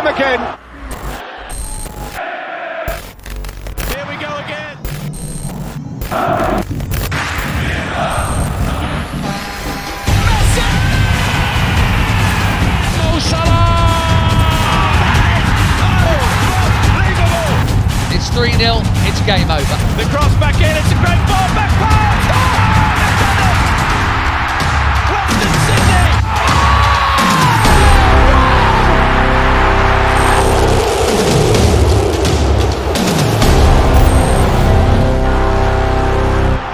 time again. Here we go again. Mo Salah! It's 3-0, it's game over. The cross back in, it's a great ball, back pass! Oh, Western Sydney!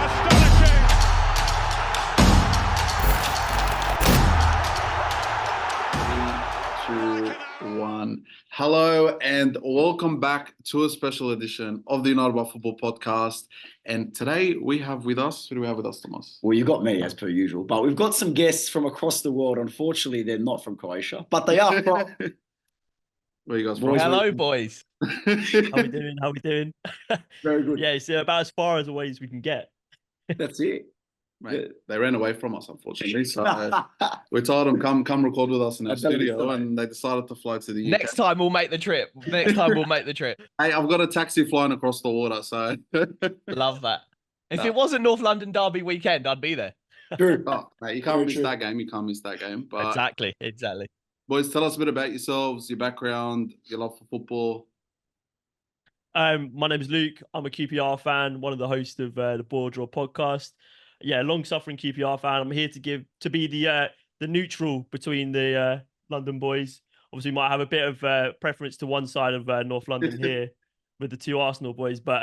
Astonishing! 3, 2, 1. Hello and welcome back to a special edition of the United by Football podcast. And today we have with us, who do we have with us, Thomas? Well, you got me as per usual, but we've got some guests from across the world. Unfortunately, they're not from Croatia, but they are from. Where are you guys from? Boys, Hello, boys. How we doing? How we doing? Very good. Yeah, it's about as far as away as we can get. That's it. Mate, they ran away from us, unfortunately. So we told them, come record with us in our studio, and they decided to fly to the UK. Next time we'll make the trip. Next time we'll make the trip. Hey, I've got a taxi flying across the water, so. Love that. If it wasn't North London Derby weekend, I'd be there. True. Oh, mate, you can't miss that game. You can't miss that game. But Exactly. boys, tell us a bit about yourselves, your background, your love for football. My name is Luke. I'm a QPR fan, one of the hosts of the Ball Draw podcast. Yeah, long-suffering QPR fan. I'm here to be the neutral between the London boys. Obviously, might have a bit of preference to one side of North London here with the two Arsenal boys, but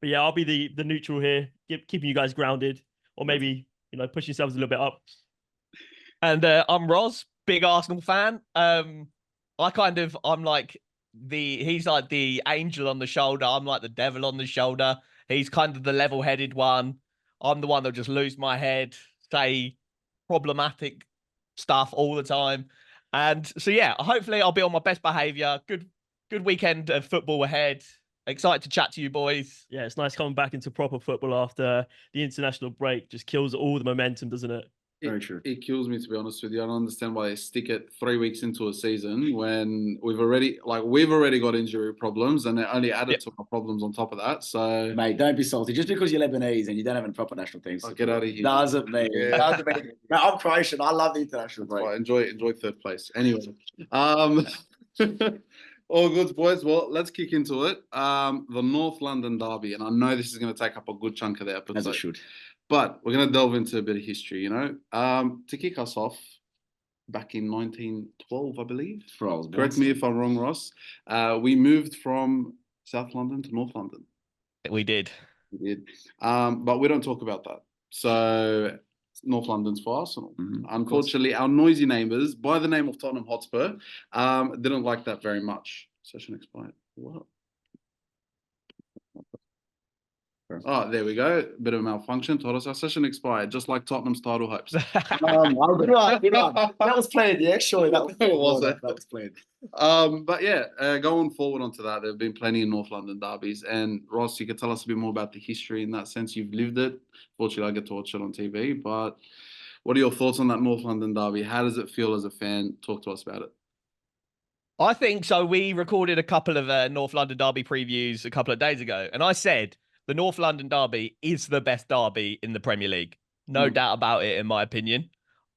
yeah, I'll be the neutral here, keeping you guys grounded, or maybe push yourselves a little bit up. And I'm Roz, big Arsenal fan. I'm like he's like the angel on the shoulder. I'm like the devil on the shoulder. He's kind of the level-headed one. I'm the one that'll just lose my head, say problematic stuff all the time. And so, yeah, hopefully I'll be on my best behaviour. Good weekend of football ahead. Excited to chat to you boys. Yeah, it's nice coming back into proper football after the international break. Just kills all the momentum, doesn't it? Very true. It kills me, to be honest with you. I don't understand why they stick it 3 weeks into a season when we've already got injury problems, and they only added to our problems on top of that. So, Mate, don't be salty. Just because you're Lebanese and you don't have a proper national team. Get out of here. Doesn't mean. Yeah. Doesn't mean. Mate, I'm Croatian. I love the international break. Well, enjoy third place. Anyway, all good, boys. Well, let's kick into it. The North London Derby, and I know this is going to take up a good chunk of the episode. As it should. But we're going to delve into a bit of history, To kick us off, back in 1912, I believe. Correct me if I'm wrong, Ross. We moved from South London to North London. We did. But we don't talk about that. So North London's for Arsenal. Mm-hmm. Unfortunately, our noisy neighbours, by the name of Tottenham Hotspur, didn't like that very much. Session expired. What? Oh, there we go. Bit of a malfunction. Told us our session expired, just like Tottenham's title hopes. Good one. That was planned, yeah? Surely that was planned. That was planned. But yeah, going forward onto that, there have been plenty of North London derbies. And Ross, you could tell us a bit more about the history in that sense. You've lived it. Fortunately, I get to watch it on TV. But what are your thoughts on that North London derby? How does it feel as a fan? Talk to us about it. I think so. We recorded a couple of North London Derby previews a couple of days ago, and I said the North London Derby is the best derby in the Premier League. No doubt about it, in my opinion.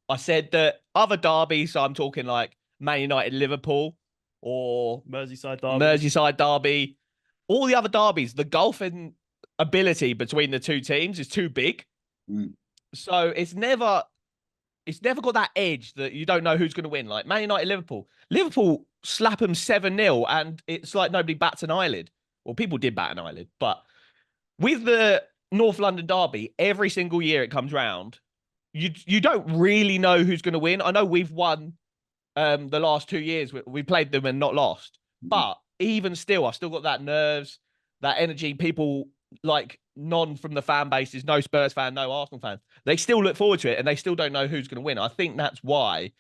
I said that other derbies, so I'm talking like Man United, Liverpool, or Merseyside Derby, all the other derbies, the gulf in ability between the two teams is too big. So it's never got that edge that you don't know who's going to win. Like Man United, Liverpool slap them 7-0, and it's like nobody bats an eyelid. Well, people did bat an eyelid, but with the North London Derby, every single year it comes round, you don't really know who's going to win. I know we've won the last 2 years. We played them and not lost. But even still, I've still got that nerves, that energy. People like none from the fan bases, no Spurs fan, no Arsenal fan. They still look forward to it and they still don't know who's going to win. I think that's why,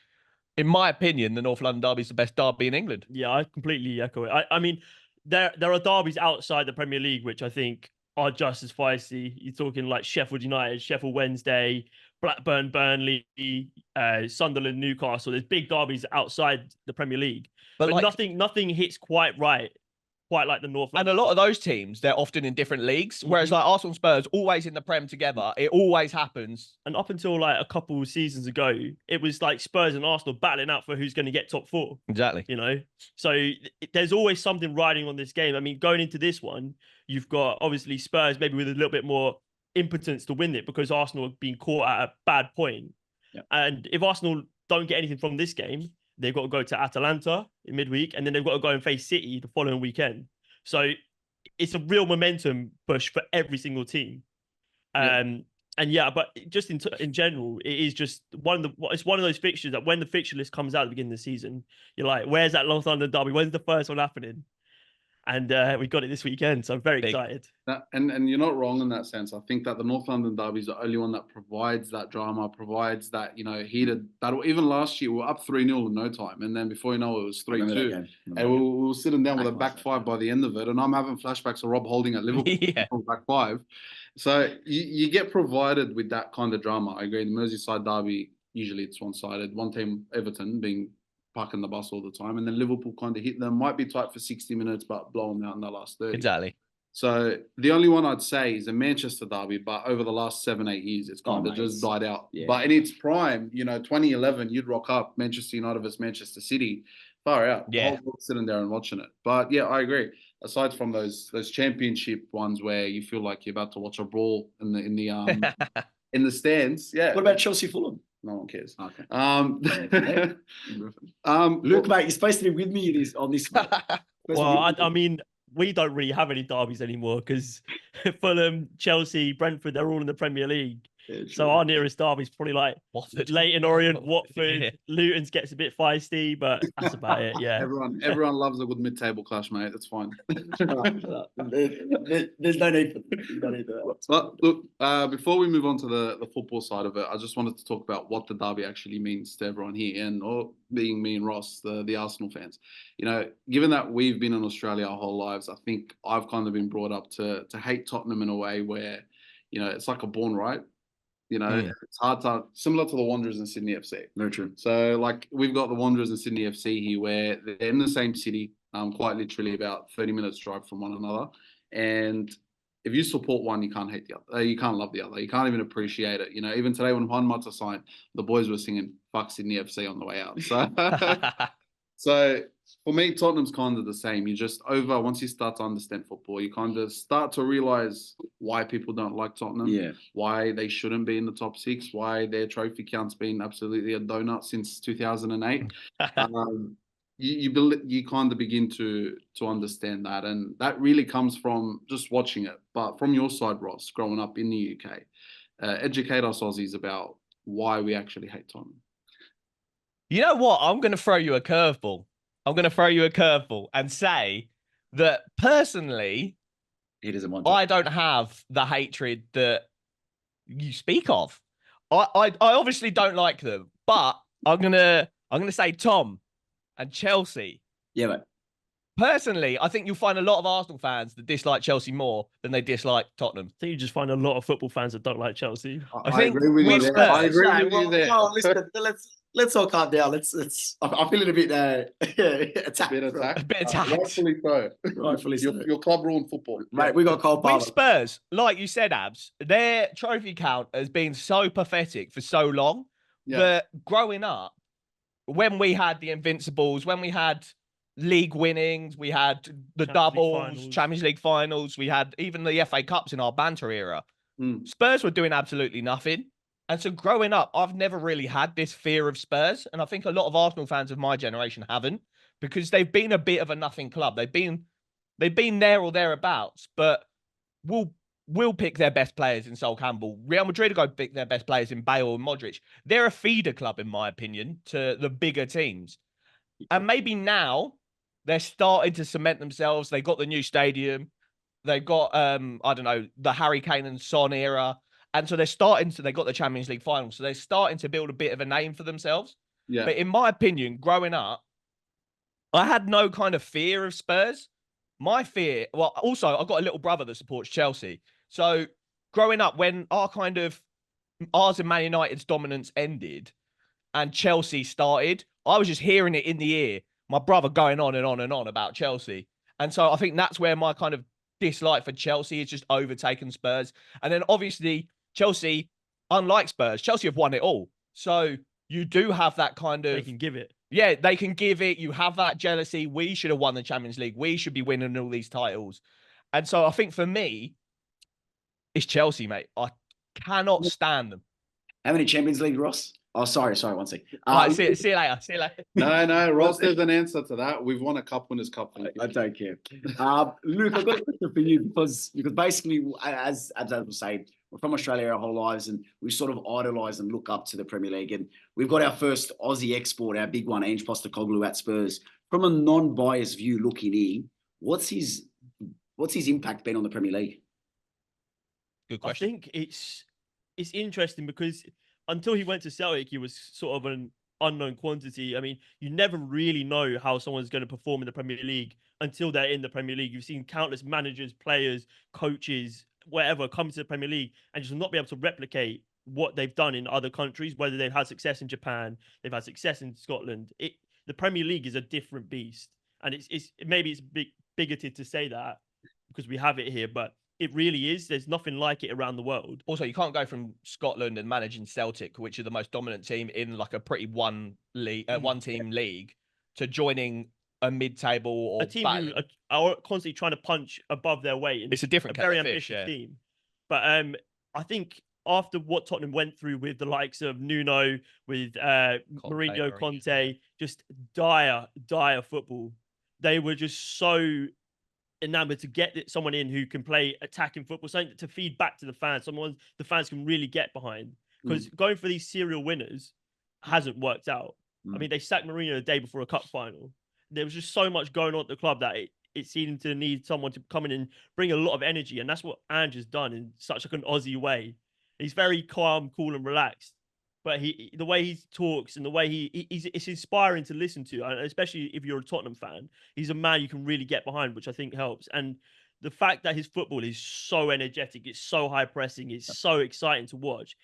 in my opinion, the North London Derby is the best derby in England. Yeah, I completely echo it. I mean, there are derbies outside the Premier League which I think are just as feisty. You're talking like Sheffield United, Sheffield Wednesday, Blackburn, Burnley, Sunderland, Newcastle. There's big derbies outside the Premier League, but like, nothing hits quite right, quite like the North. And a lot of those teams, they're often in different leagues. Whereas like Arsenal, Spurs, always in the Prem together. It always happens. And up until like a couple of seasons ago, it was like Spurs and Arsenal battling out for who's going to get top four. Exactly. You know, so there's always something riding on this game. I mean, going into this one, you've got obviously Spurs maybe with a little bit more impotence to win it because Arsenal have been caught at a bad point. Yeah. And if Arsenal don't get anything from this game, they've got to go to Atalanta in midweek, and then they've got to go and face City the following weekend. So it's a real momentum push for every single team. And yeah, but just in general, it is just one of those fixtures that when the fixture list comes out at the beginning of the season, you're like, where's that North London derby? When's the first one happening? And we got it this weekend, so I'm very excited. And you're not wrong in that sense. I think that the North London derby is the only one that provides that drama, provides that heated battle. Even last year, we were up 3-0 in no time, and then before you know it was 3-2, and we were sitting down with a back five by the end of it. And I'm having flashbacks of Rob Holding at Liverpool back five. So you get provided with that kind of drama. I agree. The Merseyside derby usually it's one-sided. One team, Everton, being parking the bus all the time, and then Liverpool kind of hit them. Might be tight for 60 minutes, but blow them out in the last 30. Exactly. So the only one I'd say is a Manchester derby, but over the last 7-8 years, it's kind of just died out. Yeah. But in its prime, 2011, you'd rock up Manchester United versus Manchester City, far out. Yeah. The whole world sitting there and watching it. But yeah, I agree. Aside from those championship ones where you feel like you're about to watch a brawl in the in the stands. Yeah. What about Chelsea Fulham? No one cares. Okay. Look, mate, you're supposed to be with me on this one. Well, I mean, we don't really have any derbies anymore because Fulham, Chelsea, Brentford, they're all in the Premier League. Yeah, so our nearest derby is probably like Watford. Leighton Orient, Watford, Luton's gets a bit feisty, but that's about it. Yeah. Everyone loves a good mid-table clash, mate. That's fine. There's no need for that. But look, before we move on to the football side of it, I just wanted to talk about what the derby actually means to everyone here, and or being me and Ross, the Arsenal fans. Given that we've been in Australia our whole lives, I think I've kind of been brought up to hate Tottenham in a way where, it's like a born right. It's hard to, similar to the Wanderers and Sydney FC. Very true. So, like, we've got the Wanderers and Sydney FC here where they're in the same city, quite literally about 30 minutes drive from one another. And if you support one, you can't hate the other. You can't love the other. You can't even appreciate it. Even today when Juan Mata signed, the boys were singing "Fuck Sydney FC" on the way out. So for me, Tottenham's kind of the same. You just once you start to understand football, you kind of start to realize why people don't like Tottenham, why they shouldn't be in the top six, why their trophy count's been absolutely a donut since 2008. You kind of begin to understand that, and that really comes from just watching it. But from your side, Ross, growing up in the UK, educate us Aussies about why we actually hate Tottenham. You know what? I'm going to throw you a curveball. And say that personally, he doesn't want. I don't have the hatred that you speak of. I obviously don't like them, but I'm gonna say Tom and Chelsea. Yeah, mate. Personally, I think you'll find a lot of Arsenal fans that dislike Chelsea more than they dislike Tottenham. I think you just find a lot of football fans that don't like Chelsea. I agree with you there. I agree with you there. No, listen, let's all calm down. I'm feeling a bit attacked. A bit attacked. Rightfully so. Your club ruined football. Mate, we got Cole Palmer. With Spurs, like you said, Abs, their trophy count has been so pathetic for so long that growing up, when we had the Invincibles, when we had league winnings, we had the doubles, Champions League finals, we had even the FA Cups in our banter era. Spurs were doing absolutely nothing. And so growing up, I've never really had this fear of Spurs. And I think a lot of Arsenal fans of my generation haven't, because they've been a bit of a nothing club. They've been there or thereabouts, but we'll pick their best players in Sol Campbell. Real Madrid will go pick their best players in Bale and Modric. They're a feeder club, in my opinion, to the bigger teams. And maybe now they're starting to cement themselves. They got the new stadium. They've got, the Harry Kane and Son era. And so they got the Champions League final. So they're starting to build a bit of a name for themselves. Yeah. But in my opinion, growing up, I had no kind of fear of Spurs. My fear, also, I've got a little brother that supports Chelsea. So growing up, when our kind of ours and Man United's dominance ended and Chelsea started, I was just hearing it in the ear. My brother going on and on and on about Chelsea. And so I think that's where my kind of dislike for Chelsea is just overtaken Spurs. And then obviously Chelsea, unlike Spurs, Chelsea have won it all. So you do have that kind of... They can give it. Yeah, they can give it. You have that jealousy. We should have won the Champions League. We should be winning all these titles. And so I think for me, it's Chelsea, mate. I cannot stand them. How many Champions League, Ross? Oh, sorry, one sec. All right, see you later. See you later. No, Ross, there's an answer to that. We've won a Cup Winners' Cup. I don't care. Luke, I've got a question for you because basically, as I was saying, we're from Australia our whole lives and we sort of idolise and look up to the Premier League. And we've got our first Aussie export, our big one, Ange Postecoglou at Spurs. From a non-biased view looking in, what's his impact been on the Premier League? Good question. I think it's interesting because until he went to Celtic, he was sort of an unknown quantity. I mean, you never really know how someone's going to perform in the Premier League until they're in the Premier League. You've seen countless managers, players, coaches, whatever, come to the Premier League and just not be able to replicate what they've done in other countries, whether they've had success in Japan, they've had success in Scotland. The Premier League is a different beast. And maybe it's bigoted to say that because we have it here, but it really is. There's nothing like it around the world. Also, you can't go from Scotland and managing Celtic, which are the most dominant team in like a pretty one team league, to joining a mid-table or a team who are constantly trying to punch above their weight. It's a different very fish, ambitious yeah. team. But I think after what Tottenham went through with the likes of Nuno, with Mourinho, Conte, just dire football, they were just so enamored to get someone in who can play attacking football, something to feed back to the fans, someone the fans can really get behind. Because going for these serial winners hasn't worked out. I mean, they sacked Mourinho the day before a cup final. There was just so much going on at the club that it seemed to need someone to come in and bring a lot of energy. And that's what Ange has done in such like an Aussie way. He's very calm, cool and relaxed. But the way he talks and the way it's inspiring to listen to, and especially if you're a Tottenham fan. He's a man you can really get behind, which I think helps. And the fact that his football is so energetic, it's so high pressing, it's so exciting to watch.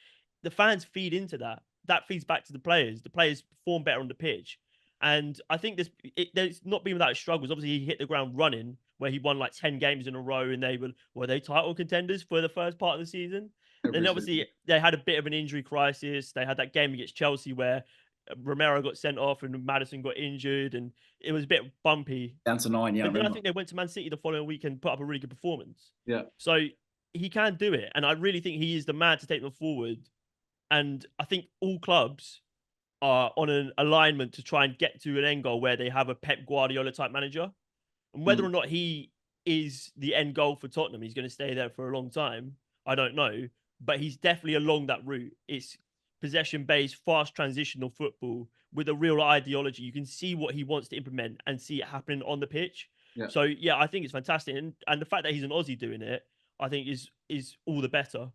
The fans feed into that. That feeds back to the players. The players perform better on the pitch. And I think there's not been without struggles. Obviously, he hit the ground running, where he won like 10 games in a row, and were they title contenders for the first part of the season? Then obviously they had a bit of an injury crisis. They had that game against Chelsea where Romero got sent off and Maddison got injured, and it was a bit bumpy. Down to 9, yeah. But then I think they went to Man City the following week and put up a really good performance. Yeah. So he can do it, and I really think he is the man to take them forward. And I think all clubs are on an alignment to try and get to an end goal where they have a Pep Guardiola type manager. And whether or not he is the end goal for Tottenham, he's going to stay there for a long time, I don't know. But he's definitely along that route. It's possession-based, fast transitional football with a real ideology. You can see what he wants to implement and see it happening on the pitch. Yeah. So, yeah, I think it's fantastic. And the fact that he's an Aussie doing it, I think is all the better.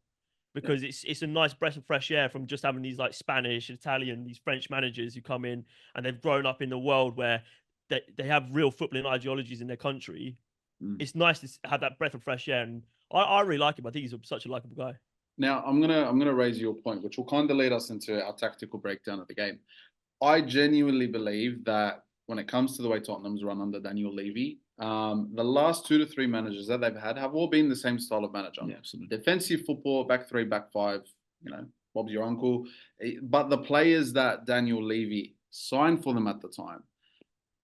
Because it's a nice breath of fresh air from just having these like Spanish, Italian, these French managers who come in and they've grown up in the world where they have real footballing ideologies in their country. It's nice to have that breath of fresh air, and I really like him. I think he's such a likable guy. Now I'm gonna raise your point, which will kind of lead us into our tactical breakdown of the game. I genuinely believe that when it comes to the way Tottenham's run under Daniel Levy, the last 2 to 3 managers that they've had have all been the same style of manager. Yeah, absolutely. Defensive football, back 3, back 5, Bob's your uncle. But the players that Daniel Levy signed for them at the time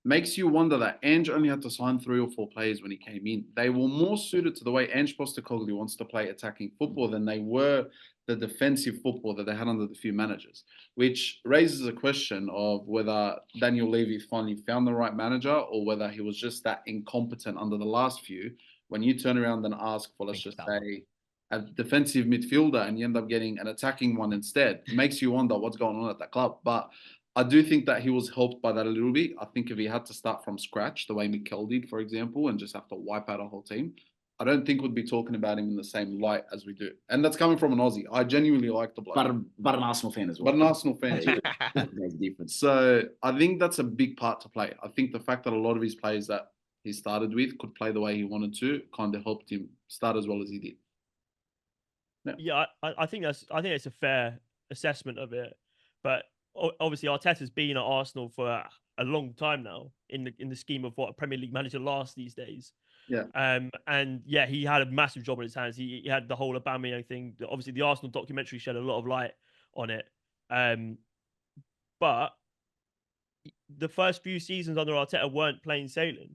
makes you wonder that Ange only had to sign 3 or 4 players when he came in. They were more suited to the way Ange Postecoglou wants to play attacking football than they were the defensive football that they had under the few managers, which raises a question of whether Daniel Levy finally found the right manager or whether he was just that incompetent under the last few. When you turn around and ask for, let's just say, a defensive midfielder and you end up getting an attacking one instead, it makes you wonder what's going on at that club. But I do think that he was helped by that a little bit. I think if he had to start from scratch, the way Mikel did, for example, and just have to wipe out a whole team, I don't think we'd be talking about him in the same light as we do. And that's coming from an Aussie. I genuinely like the bloke. But an Arsenal fan as well. But an Arsenal fan too. There's a difference. So I think that's a big part to play. I think the fact that a lot of his players that he started with could play the way he wanted to kind of helped him start as well as he did. Yeah, I think it's a fair assessment of it. But obviously Arteta's been at Arsenal for a long time now in the scheme of what a Premier League manager lasts these days. Yeah. And yeah, he had a massive job on his hands. He had the whole Aubameyang thing. Obviously, the Arsenal documentary shed a lot of light on it. But the first few seasons under Arteta weren't plain sailing.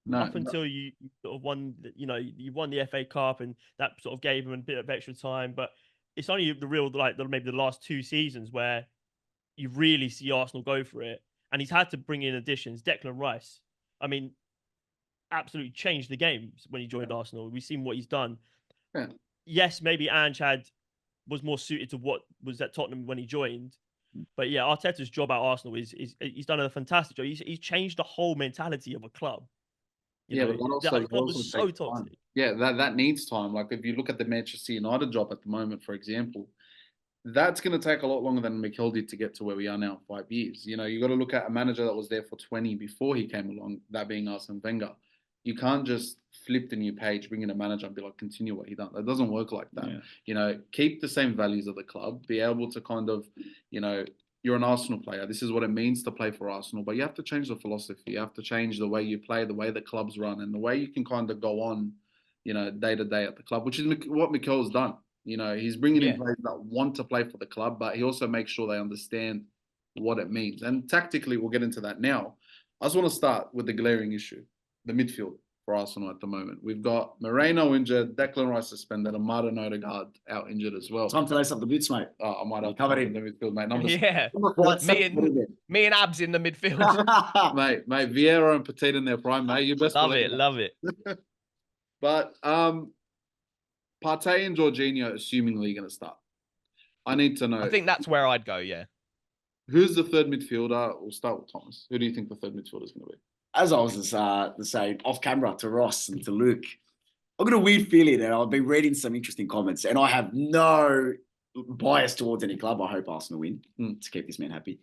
No, Up until you sort of won, you won the FA Cup, and that sort of gave him a bit of extra time. But it's only the real, maybe the last 2 seasons where you really see Arsenal go for it. And he's had to bring in additions. Declan Rice, I mean, absolutely changed the game when he joined Arsenal. We've seen what he's done. Yeah. Yes, maybe Ange was more suited to what was at Tottenham when he joined. But yeah, Arteta's job at Arsenal is he's done a fantastic job. He's changed the whole mentality of a club. But the club was so toxic. Yeah, that needs time. Like if you look at the Manchester United job at the moment, for example, that's going to take a lot longer than Mikel did to get to where we are now, 5 years. You got to look at a manager that was there for 20 before he came along, that being Arsene Wenger. You can't just flip the new page, bring in a manager and be like, continue what he done. That doesn't work like that. Yeah. Keep the same values of the club, be able to kind of, you're an Arsenal player. This is what it means to play for Arsenal, but you have to change the philosophy. You have to change the way you play, the way the clubs run, and the way you can kind of go on, day to day at the club, which is what Mikel's done. He's bringing in players that want to play for the club, but he also makes sure they understand what it means. And tactically, we'll get into that now. I just want to start with the glaring issue, the midfield for Arsenal at the moment. We've got Moreno injured, Declan Rice suspended, and Martin Odegaard out injured as well. Time to lace up the boots, mate. I might have covered in the midfield, mate. Me and Abs in the midfield. mate, Vieira and Petit in their prime, mate. You best love it. But Partey and Jorginho assumingly going to start. I need to know. I think that's where I'd go, yeah. Who's the third midfielder? We'll start with Thomas. Who do you think the third midfielder is going to be? As I was saying off camera to Ross and to Luke, I've got a weird feeling that I've been reading some interesting comments, and I have no bias towards any club. I hope Arsenal win to keep this man happy.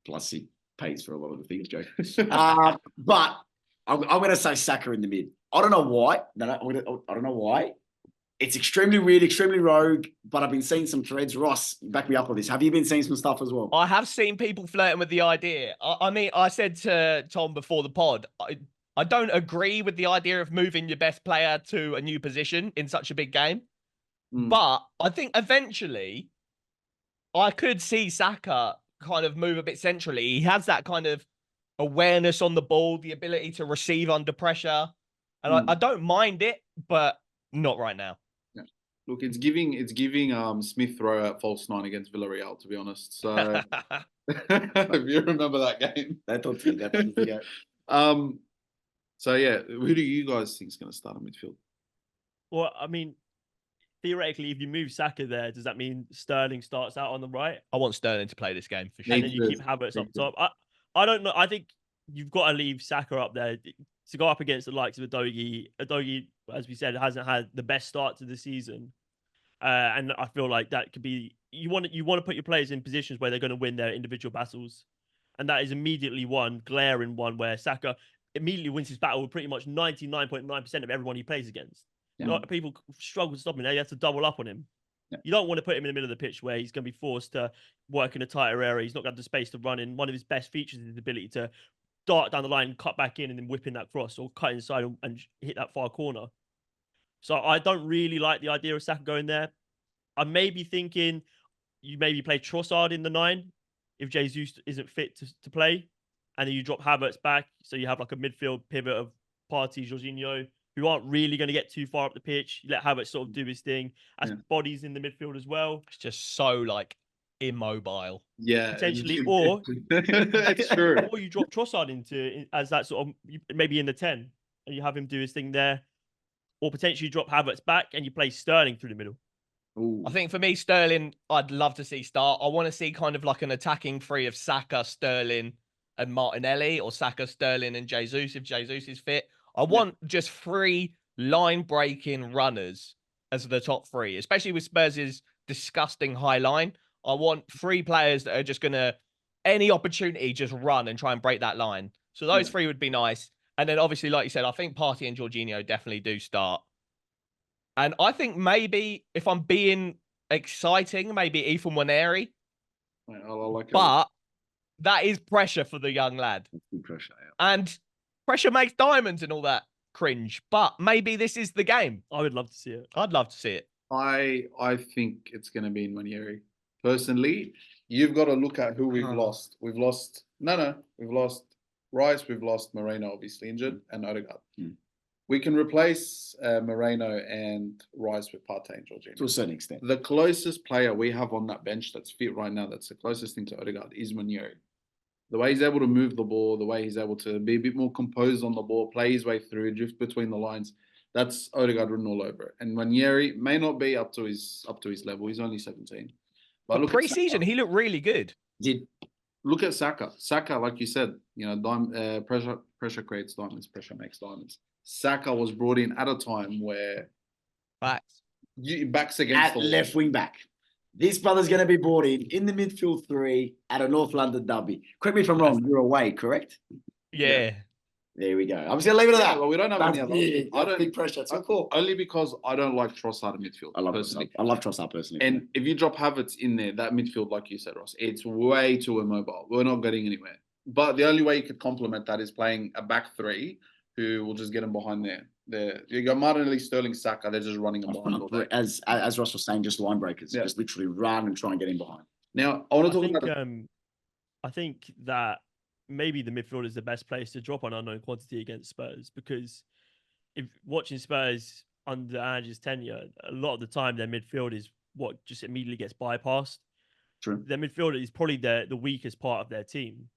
Plus, he pays for a lot of the things, Joe. But I'm going to say Saka in the mid. I don't know why. I don't know why. It's extremely weird, extremely rogue, but I've been seeing some threads. Ross, back me up on this. Have you been seeing some stuff as well? I have seen people flirting with the idea. I mean, I said to Tom before the pod, I don't agree with the idea of moving your best player to a new position in such a big game. But I think eventually I could see Saka kind of move a bit centrally. He has that kind of awareness on the ball, the ability to receive under pressure. And I don't mind it, but not right now. Look, it's giving Smith Rowe at false 9 against Villarreal, to be honest. So if you remember that game. So yeah, who do you guys think is going to start in midfield? Well, I mean, theoretically, if you move Saka there, does that mean Sterling starts out on the right? I want Sterling to play this game for sure. And then you keep Havertz up top. I don't know. I think you've got to leave Saka up there to go up against the likes of Udogie. Udogie, as we said, hasn't had the best start to the season. And I feel like that could be, you want to put your players in positions where they're going to win their individual battles. And that is immediately one glaring one where Saka immediately wins his battle with pretty much 99.9% of everyone he plays against. Yeah. People struggle to stop him. They have to double up on him. Yeah. You don't want to put him in the middle of the pitch where he's going to be forced to work in a tighter area. He's not going to have the space to run in. One of his best features is his ability to dart down the line, cut back in, and then whip in that cross or cut inside and hit that far corner. So I don't really like the idea of Saka going there. I may be thinking you maybe play Trossard in the 9 if Jesus isn't fit to play. And then you drop Havertz back. So you have like a midfield pivot of Partey, Jorginho, who aren't really going to get too far up the pitch. You let Havertz sort of do his thing. As bodies in the midfield as well. It's just so like immobile. Yeah. Potentially. Or that's true. Or you drop Trossard as that sort of, maybe in the 10. And you have him do his thing there. Or potentially drop Havertz back and you play Sterling through the middle. Ooh. I think for me, Sterling, I'd love to see start. I want to see kind of like an attacking three of Saka, Sterling, and Martinelli, or Saka, Sterling, and Jesus if Jesus is fit. I want just 3 line-breaking runners as the top 3, especially with Spurs' disgusting high line. I want 3 players that are just going to, any opportunity, just run and try and break that line. So those 3 would be nice. And then obviously, like you said, I think Partey and Jorginho definitely do start. And I think maybe if I'm being exciting, maybe Ethan Waneri, I like it. but that is pressure for the young lad. Good pressure, yeah. And pressure makes diamonds and all that cringe. But maybe this is the game. I would love to see it. I'd love to see it. I think it's going to be in Manieri. Personally, you've got to look at who we've lost. We've lost we've lost Rice, we've lost Moreno, obviously injured, and Odegaard. We can replace Moreno and Rice with Partey and Jorginho. To a certain extent. The closest player we have on that bench that's fit right now, that's the closest thing to Odegaard, is Manieri. The way he's able to move the ball, the way he's able to be a bit more composed on the ball, play his way through, drift between the lines, that's Odegaard written all over it. And Manieri may not be up to his level. He's only 17. But look pre-season, he looked really good. Look at Saka. Saka, like you said, pressure creates diamonds. Pressure makes diamonds. Saka was brought in at a time where backs against at left wing back. This brother's going to be brought in the midfield 3 at a North London derby. Correct me if I'm wrong. You're away, correct? Yeah. There we go. I'm just going to leave it at that. Well, we don't have any other. I don't big pressure. It's cool. Only because I don't like Trossard in midfield. I love Trossard personally. And if you drop Havertz in there, that midfield, like you said, Ross, it's way too immobile. We're not getting anywhere. But the only way you could complement that is playing a back 3 who will just get him behind there. You got Martinelli, Sterling, Saka. They're just running him behind all day. As Ross was saying, just line breakers. Yeah. Just literally run and try and get him behind. Now, I want to talk about. I think that maybe the midfield is the best place to drop an unknown quantity against Spurs, because if watching Spurs under Ange's tenure, a lot of the time their midfield is what just immediately gets bypassed. True. Their midfield is probably the weakest part of their team.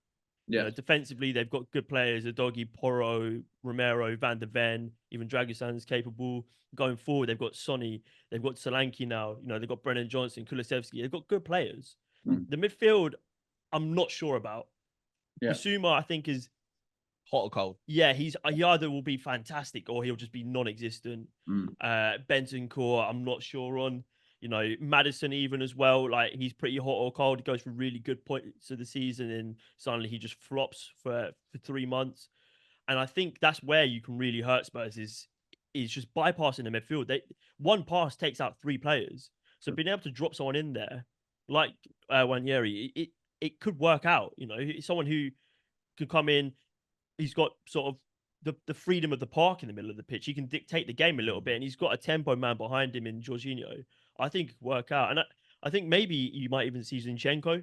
Yeah. You know, defensively, they've got good players: Udogie, Porro, Romero, Van der Ven, even Dragusan's capable. Going forward, they've got Sonny, they've got Solanke now. You know, they've got Brennan Johnson, Kulusevski. They've got good players. The midfield, I'm not sure about. Yeah. Bissouma, I think, is hot or cold. Yeah, he either will be fantastic or he'll just be non-existent. Bentancur, I'm not sure on. You know, Maddison even as well. Like, he's pretty hot or cold. He goes for really good points of the season, and suddenly he just flops for 3 months. And I think that's where you can really hurt Spurs is just bypassing the midfield. One pass takes out 3 players. So being able to drop someone in there, like Waneri, it could work out. You know, someone who could come in. He's got sort of the freedom of the park in the middle of the pitch. He can dictate the game a little bit, and he's got a tempo man behind him in Jorginho. I think it could work out. And I think maybe you might even see Zinchenko.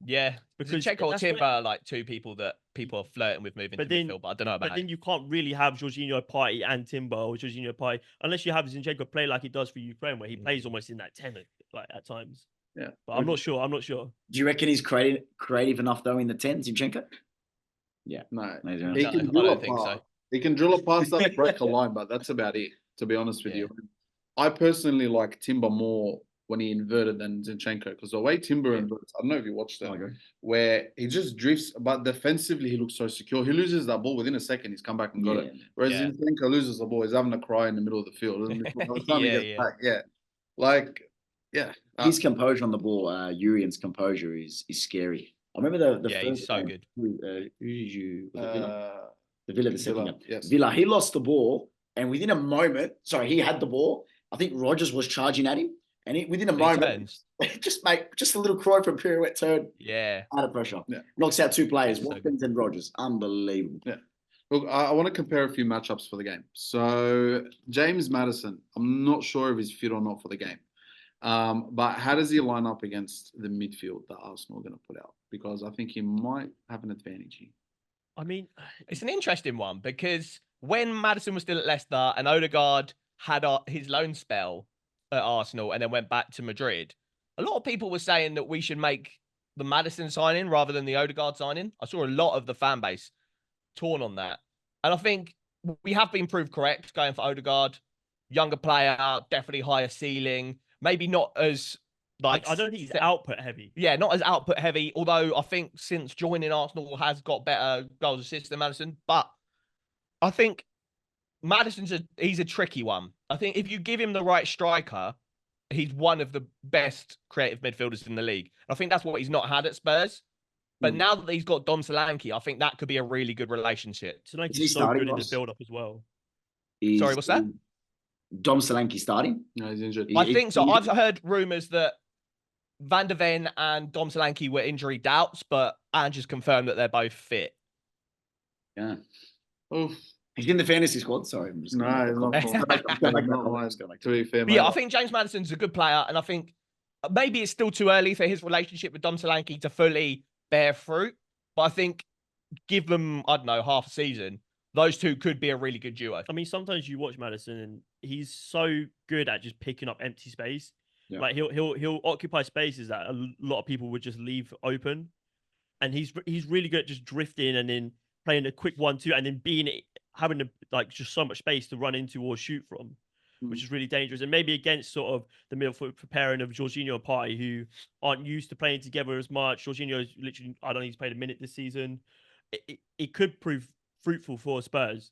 Yeah, because Zinchenko or Timber are like 2 people that people are flirting with moving to midfield, but I don't know about But then you can't really have Jorginho Partey and Timber, or Jorginho Partey, unless you have Zinchenko play like he does for Ukraine, where he plays almost in that 10 like at times. Yeah, but I'm not sure. Do you reckon he's creative enough though in the 10, Zinchenko? Yeah, no, he can drill a pass. He can drill a pass that break a line, but that's about it. To be honest with you, I personally like Timber more when he inverted than Zinchenko, because the way Timber inverts, I don't know if you watched that, where he just drifts, but defensively he looks so secure. He loses that ball within a second, he's come back and got it. Whereas Zinchenko loses the ball, he's having a cry in the middle of the field. His composure on the ball, Urian's composure is scary. I remember the first he's so good. Who did you? The Villa, the second game. Yes. Villa, he lost the ball, and within a moment, he had the ball. I think Rodgers was charging at him, and within a moment, just a little cry for a pirouette turn. Yeah. Out of pressure. Yeah. Knocks out 2 players, Watkins and Rodgers. Unbelievable. Yeah. Look, I want to compare a few matchups for the game. So James Maddison, I'm not sure if he's fit or not for the game. But how does he line up against the midfield that Arsenal are going to put out? Because I think he might have an advantage here. I mean, it's an interesting one, because when Maddison was still at Leicester and Odegaard had his loan spell at Arsenal and then went back to Madrid, a lot of people were saying that we should make the Maddison signing rather than the Odegaard signing. I saw a lot of the fan base torn on that. And I think we have been proved correct going for Odegaard. Younger player, definitely higher ceiling. Maybe not as I don't think he's output heavy. Yeah, not as output heavy. Although I think since joining Arsenal has got better goals assists than Maddison. But I think he's a tricky one. I think if you give him the right striker, he's one of the best creative midfielders in the league. I think that's what he's not had at Spurs. But now that he's got Dom Solanke, I think that could be a really good relationship. Solanke's so good in the build-up as well. Sorry, what's that? Dom Solanke starting. No, he's injured. I think so. I've heard rumours that Van der Ven and Dom Solanke were injury doubts, but Ange has confirmed that they're both fit. Yeah. Oof. He's in the fantasy squad. Sorry. I'm just No, gonna- he's not. I'm gonna make- I'm gonna make that Not comment. mine, I'm just gonna make to be fair, But yeah, mate. I think James Maddison's a good player, and I think maybe it's still too early for his relationship with Dom Solanke to fully bear fruit. But I think give them, I don't know, half a season, those two could be a really good duo. I mean, sometimes you watch Madison and he's so good at just picking up empty space. Yeah. Like he'll occupy spaces that a lot of people would just leave open, and he's really good at just drifting and then playing a quick 1-2 and then having like just so much space to run into or shoot from, which is really dangerous. And maybe against sort of the midfield pairing of Jorginho and Partey, who aren't used to playing together as much. Jorginho's literally, I don't think he's played a minute this season. It could prove fruitful for Spurs,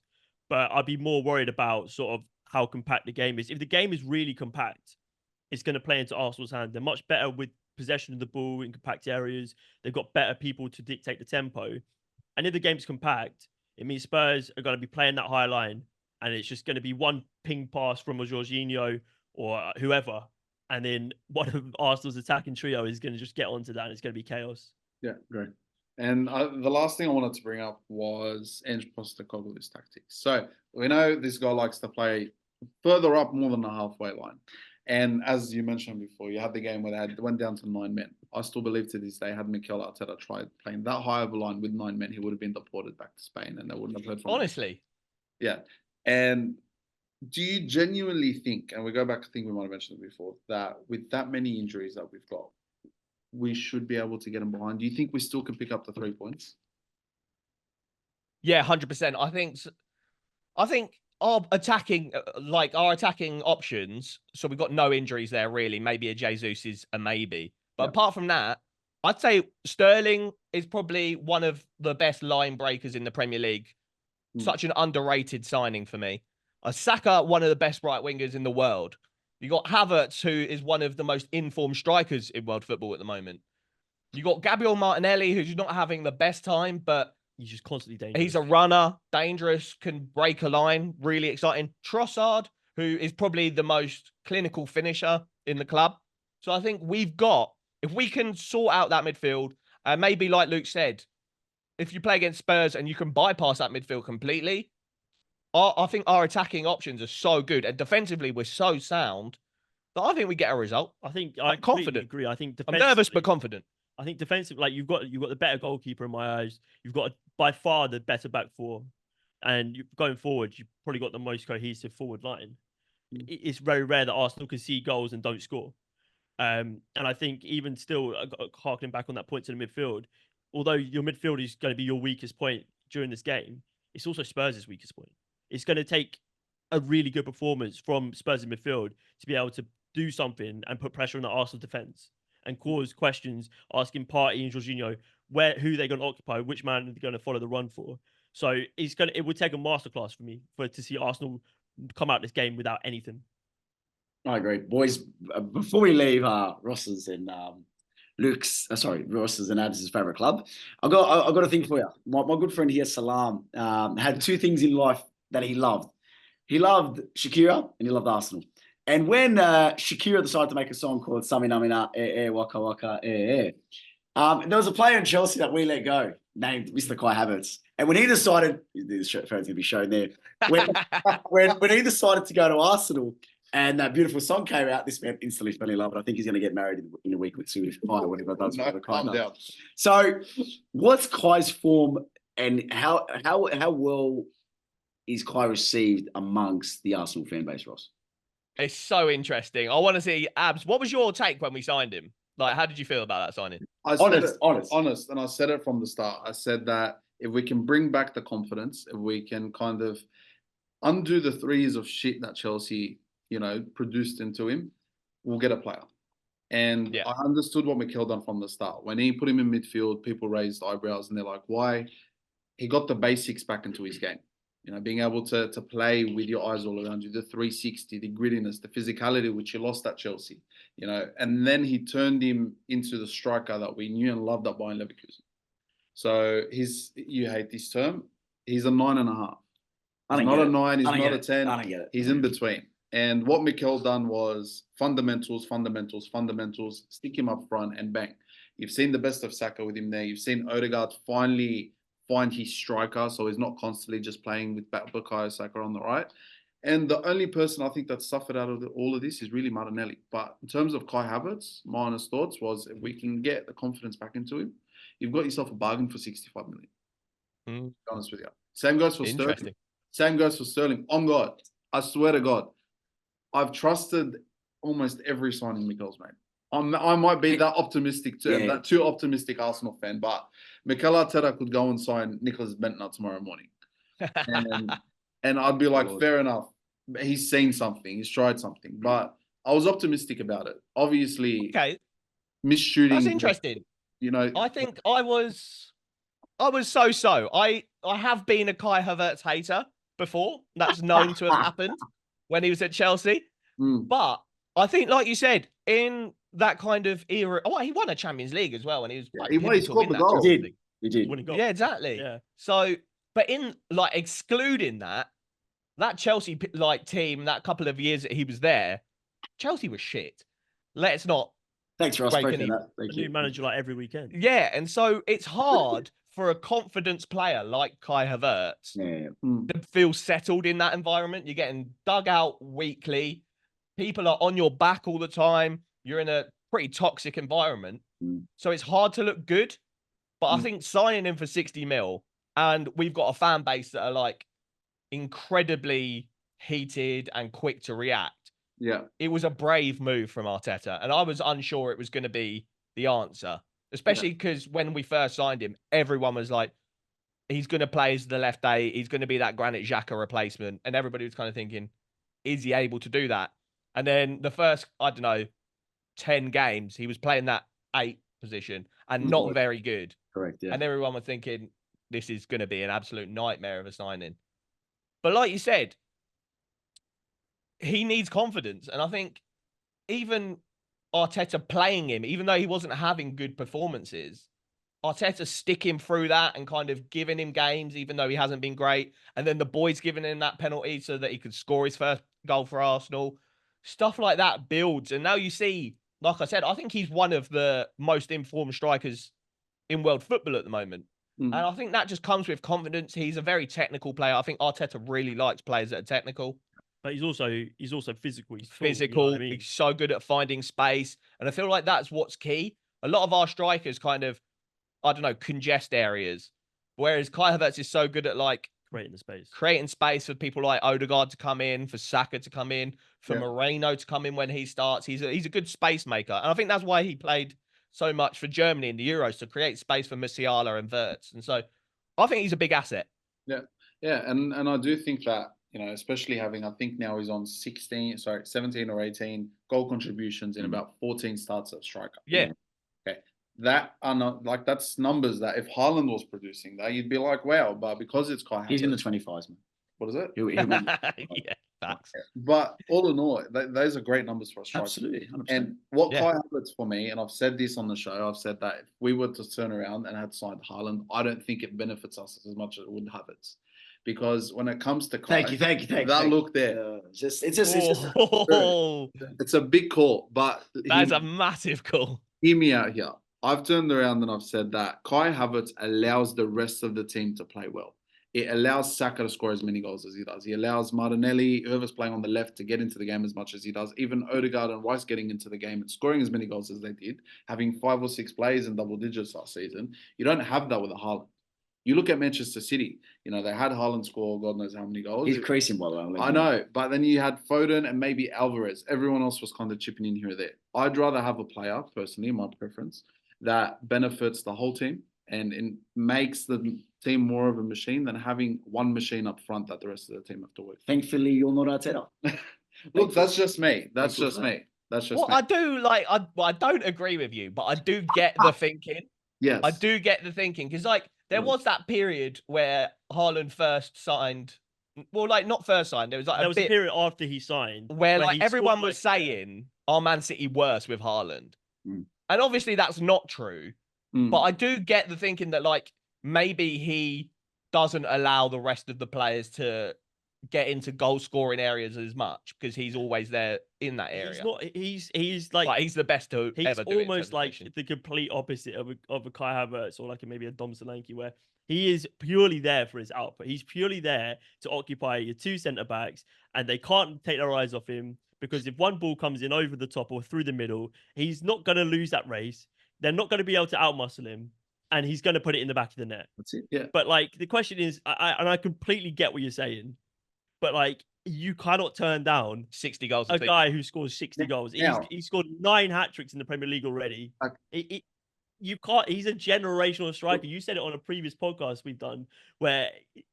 but I'd be more worried about sort of how compact the game is. If the game is really compact, it's going to play into Arsenal's hand. They're much better with possession of the ball in compact areas. They've got better people to dictate the tempo. And if the game's compact, it means Spurs are going to be playing that high line, and it's just going to be one ping pass from a Jorginho or whoever, and then one of Arsenal's attacking trio is going to just get onto that, and it's going to be chaos. Yeah, great. And the last thing I wanted to bring up was Ange Postecoglou's tactics. So we know this guy likes to play further up more than the halfway line. And as you mentioned before, you had the game where they went down to 9 men. I still believe to this day, had Mikel Arteta tried playing that high of a line with 9 men, he would have been deported back to Spain and they wouldn't have heard from him. Honestly. Yeah. And do you genuinely think, and we go back, I think we might have mentioned it before, that with that many injuries that we've got, we should be able to get them behind? Do you think we still can pick up the 3 points? Yeah, 100%. I think our attacking options, so we've got no injuries there really. Maybe a Jesus is a maybe. But apart from that, I'd say Sterling is probably one of the best line breakers in the Premier League. Such an underrated signing for me. Saka, one of the best right wingers in the world. You got Havertz, who is one of the most informed strikers in world football at the moment. You got Gabriel Martinelli, who's not having the best time, but he's just constantly dangerous. He's a runner, dangerous, can break a line, really exciting. Trossard, who is probably the most clinical finisher in the club. So I think we've got, if we can sort out that midfield, and maybe like Luke said, if you play against Spurs and you can bypass that midfield completely, I think our attacking options are so good, and defensively we're so sound that I think we get a result. I'm confident. Agree. I think I'm nervous but confident. I think defensive, like you've got the better goalkeeper in my eyes. You've got by far the better back four, and going forward, you've probably got the most cohesive forward line. It's very rare that Arsenal can see goals and don't score. And I think even still, harkening back on that point to the midfield, although your midfield is going to be your weakest point during this game, it's also Spurs' weakest point. It's going to take a really good performance from Spurs in midfield to be able to do something and put pressure on the Arsenal defence and cause questions, asking Partey and Jorginho who they're going to occupy, which man they're going to follow the run for. So it would take a masterclass for me to see Arsenal come out this game without anything. I agree, boys. Before we leave Ross's and Ross's and Abs' favorite club, I've got a thing for you. My good friend here, Salam, had 2 things in life that he loved. He loved Shakira and he loved Arsenal. And when Shakira decided to make a song called Sami Namina Waka Waka there was a player in Chelsea that we let go named Mr. Kai Havertz. And when he decided, this phone's going to be shown there, when he decided to go to Arsenal and that beautiful song came out, this man instantly fell in love. And I think he's going to get married in a week with Swedish Kai or whatever does. Calm down. So what's Kai's form and how well is Kai received amongst the Arsenal fan base, Ross? It's so interesting. I want to see Abs. What was your take when we signed him? Like, how did you feel about that signing? Honest. And I said it from the start. I said that if we can bring back the confidence, if we can kind of undo the 3 years of shit that Chelsea, produced into him, we'll get a player. And I understood what Mikel done from the start. When he put him in midfield, people raised eyebrows and they're like, why? He got the basics back into his game. Being able to play with your eyes all around you, the 360, the grittiness, the physicality, which you lost at Chelsea, and then he turned him into the striker that we knew and loved at Bayern Leverkusen. So you hate this term, he's a 9.5. He's not a 9, he's not a 10, he's in between. And what Mikel done was fundamentals, stick him up front and bang. You've seen the best of Saka with him there. You've seen Odegaard finally find his striker, so he's not constantly just playing with Bukayo Saka on the right. And the only person I think that suffered out of all of this is really Martinelli. But in terms of Kai Havertz, my honest thoughts was if we can get the confidence back into him, you've got yourself a bargain for 65 million. To be honest with you. Same goes for Sterling. Interesting. Same goes for Sterling. On God, I swear to God, I've trusted almost every signing Mikel's made. I might be that optimistic too, that too optimistic Arsenal fan, but Mikel Arteta could go and sign Nicholas Bentner tomorrow morning, and I'd be like, fair enough. He's seen something, he's tried something, but I was optimistic about it. Obviously, Okay, missed shooting. that's interesting. You know, I think I was so. I have been a Kai Havertz hater before. That's known to have happened when he was at Chelsea. But I think, like you said, in that kind of era, he won a Champions League as well, and he was like, he scored the goal. He did. Yeah, exactly. Yeah. So, but in like excluding that Chelsea like team, that couple of years that he was there, Chelsea was shit. Let's not. Thanks, Ross. break any- That. Thank A new you. manager like every weekend. Yeah, and so it's hard for a confidence player like Kai Havertz to feel settled in that environment. You're getting dug out weekly. People are on your back all the time. You're in a pretty toxic environment. So it's hard to look good. But I think signing him for 60 mil, and we've got a fan base that are like incredibly heated and quick to react. Yeah. It was a brave move from Arteta. And I was unsure it was going to be the answer, especially because when we first signed him, everyone was like, he's going to play as the left eight. He's going to be that Granit Xhaka replacement. And everybody was kind of thinking, is he able to do that? And then the first, 10 games, he was playing that 8 position and not very good. Correct, yeah. And everyone was thinking, this is going to be an absolute nightmare of a signing. But like you said, he needs confidence. And I think even Arteta playing him, even though he wasn't having good performances, Arteta sticking through that and kind of giving him games, even though he hasn't been great. And then the boys giving him that penalty so that he could score his first goal for Arsenal. Stuff like that builds. And now you see, like I said, I think he's one of the most informed strikers in world football at the moment. And I think that just comes with confidence. He's a very technical player. I think Arteta really likes players that are technical. But he's also physical. He's full, Physical. You know what I mean? He's so good at finding space. And I feel like that's what's key. A lot of our strikers kind of, congest areas. Whereas Kai Havertz is so good at like creating space for people like Odegaard to come in, for Saka to come in, for Moreno to come in when he starts. He's a good space maker. And I think that's why he played so much for Germany in the Euros, to create space for Musiala and Wirtz. And so I think he's a big asset. Yeah. And I do think that, especially having, I think now he's on 17 or 18 goal contributions in about 14 starts at striker. Yeah. Okay. That are not like, that's numbers that if Haaland was producing that, you'd be like, wow. But because it's Kai Havertz, he's in the 25s, man. What is it? Yeah, facts. But all in all, those are great numbers for a striker. Absolutely, 100%. And what Kai Havertz for me, and I've said this on the show, I've said that if we were to turn around and had signed Haaland, I don't think it benefits us as much as it would Havertz. Because when it comes to Kai, thank you. That look there, it's a big call. But that's a massive call. Hear me out here. I've turned around and I've said that Kai Havertz allows the rest of the team to play well. It allows Saka to score as many goals as he does. He allows Martinelli, whoever's playing on the left, to get into the game as much as he does. Even Odegaard and Rice getting into the game and scoring as many goals as they did, having 5 or 6 plays in double digits last season. You don't have that with a Haaland. You look at Manchester City, they had Haaland score God knows how many goals. He's creasing by the way. I know, but then you had Foden and maybe Alvarez. Everyone else was kind of chipping in here or there. I'd rather have a player, personally, my preference, that benefits the whole team and it makes the team more of a machine than having one machine up front that the rest of the team have to work. Thankfully, you're not Arteta. Look, that's just me. That's just me. I do like. I don't agree with you, but I do get the thinking. Yes, I do get the thinking because there was that period where Haaland first signed. Well, not first signed. There was a period after he signed where everyone was saying, "Are Man City worse with Haaland?" And obviously that's not true. But I do get the thinking that maybe he doesn't allow the rest of the players to get into goal scoring areas as much because he's always there in that area. He's not. He's like. Like he's the best to He's ever do it in terms almost of like finishing. the complete opposite of a Kai Havertz or like maybe a Dom Solanke, where he is purely there for his output. He's purely there to occupy your two centre backs, and they can't take their eyes off him because if one ball comes in over the top or through the middle, he's not going to lose that race. They're not going to be able to outmuscle him, and he's going to put it in the back of the net. That's it. Yeah. But like the question is, I completely get what you're saying, but like you cannot turn down 60 goals. a guy who scores 60 goals. He's scored 9 hat-tricks in the Premier League already. You can't. He's a generational striker. You said it on a previous podcast we've done, where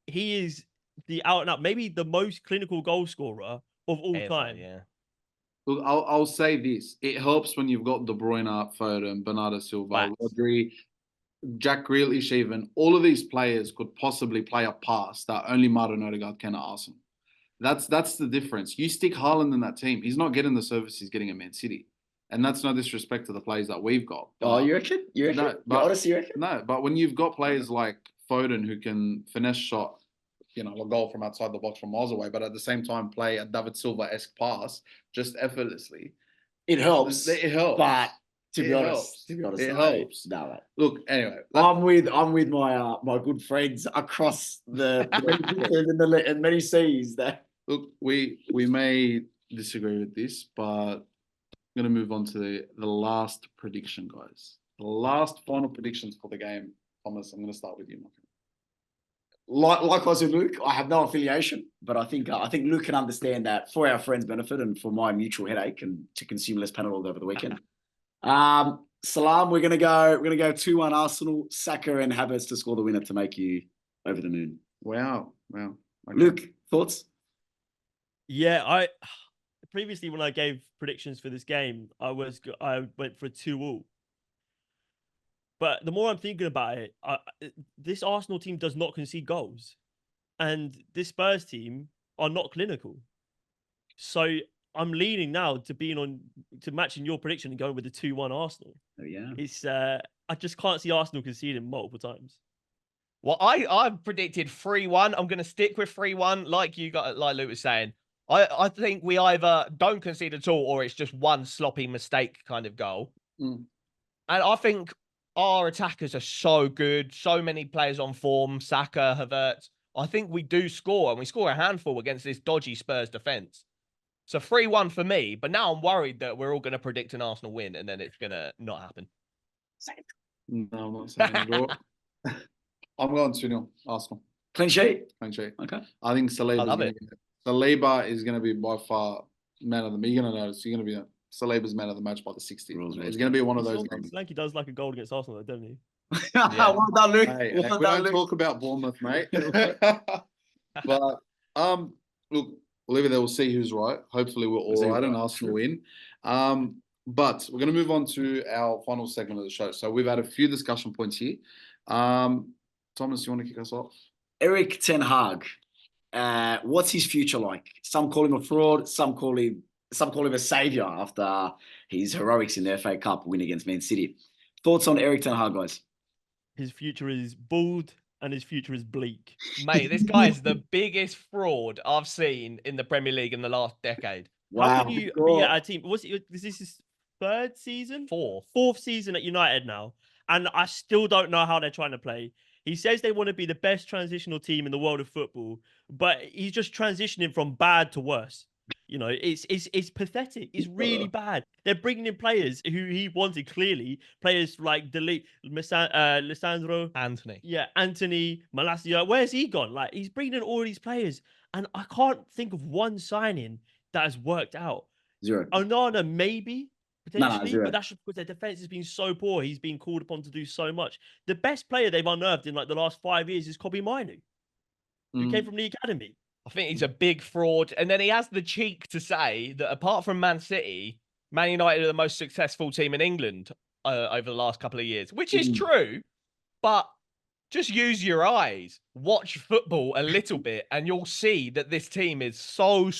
he is the out and out, maybe the most clinical goal scorer of all time. Yeah. Look, I'll say this: it helps when you've got De Bruyne, Foden, Bernardo Silva, Facts. Rodri, Jack Grealish. Even all of these players could possibly play a pass that only Martin Odegaard can at Arsenal. That's the difference. You stick Haaland in that team, he's not getting the service he's getting at Man City. And that's no disrespect to the players that we've got. Oh, you reckon? You reckon? No, but, honestly, you reckon? No, but when you've got players like Foden who can finesse shot, a goal from outside the box from miles away, but at the same time play a David Silva-esque pass just effortlessly. It helps. It helps. But to be It honest, helps. It helps. No, mate. Look, anyway. I'm with my my good friends across the and many seas there. Look, we may disagree with this, but I'm going to move on to the last prediction, guys. The last final predictions for the game. Thomas, I'm going to start with you, my friend. Likewise with Luke, I have no affiliation, but I think Luke can understand that for our friends' benefit and for my mutual headache and to consume less Panadol over the weekend. Salam, we're gonna go 2-1 Arsenal, Saka and Havertz to score the winner to make you over the moon. Wow. Okay. Luke, thoughts? Yeah, previously when I gave predictions for this game, I went for a 2-2. But the more I'm thinking about it, this Arsenal team does not concede goals, and this Spurs team are not clinical. So I'm leaning now to matching your prediction and going with the 2-1 Arsenal. Oh yeah, It's I just can't see Arsenal conceding multiple times. Well, I've predicted 3-1. I'm going to stick with 3-1, like Luke was saying. I think we either don't concede at all, or it's just one sloppy mistake kind of goal. Mm. And I think our attackers are so good, so many players on form, Saka, Havertz. I think we do score, and we score a handful against this dodgy Spurs defence. So 3-1 for me, but now I'm worried that we're all going to predict an Arsenal win, and then it's going to not happen. No, I'm not saying a draw. I'm going 2-0 Arsenal. Clean sheet. Clean sheet. Okay. I think love Saliba is going to be by far man of the match. You're going to notice. You're going to be Saliba's man of the match by the 60th. It's going to be one of those games. Solanke does like a goal against Arsenal, though, doesn't he? Yeah. Well done, Luke. Hey, well we done, don't Luke. talk about Bournemouth, mate. But look, we'll leave it there. We'll see who's right. Hopefully, we're all right and Arsenal win. But we're going to move on to our final segment of the show. So we've had a few discussion points here. Thomas, you want to kick us off? Erik ten Hag. What's his future like? Some call him a fraud. Some call him a savior after his heroics in the FA Cup win against Man City. Thoughts on Erik ten Hag, guys? His future is bald and his future is bleak. Mate, this guy is the biggest fraud I've seen in the Premier League in the last decade. How can you be at a team? Is this his third season? Fourth season at United now. And I still don't know how they're trying to play. He says they want to be the best transitional team in the world of football, but he's just transitioning from bad to worse. You know, it's pathetic. It's really bad. They're bringing in players who he wanted, clearly. Players like Lisandro. Anthony. Yeah, Anthony, Malacia. Where's he gone? Like, he's bringing in all these players, and I can't think of one signing that has worked out. Zero. Onana, maybe, potentially, zero. but that's just because their defense has been so poor. He's been called upon to do so much. The best player they've unearthed in like the last 5 years is Kobe Mainu, who came from the academy. I think he's a big fraud. And then he has the cheek to say that apart from Man City, Man United are the most successful team in England over the last couple of years, which is true. But just use your eyes, watch football a little bit, and you'll see that this team is so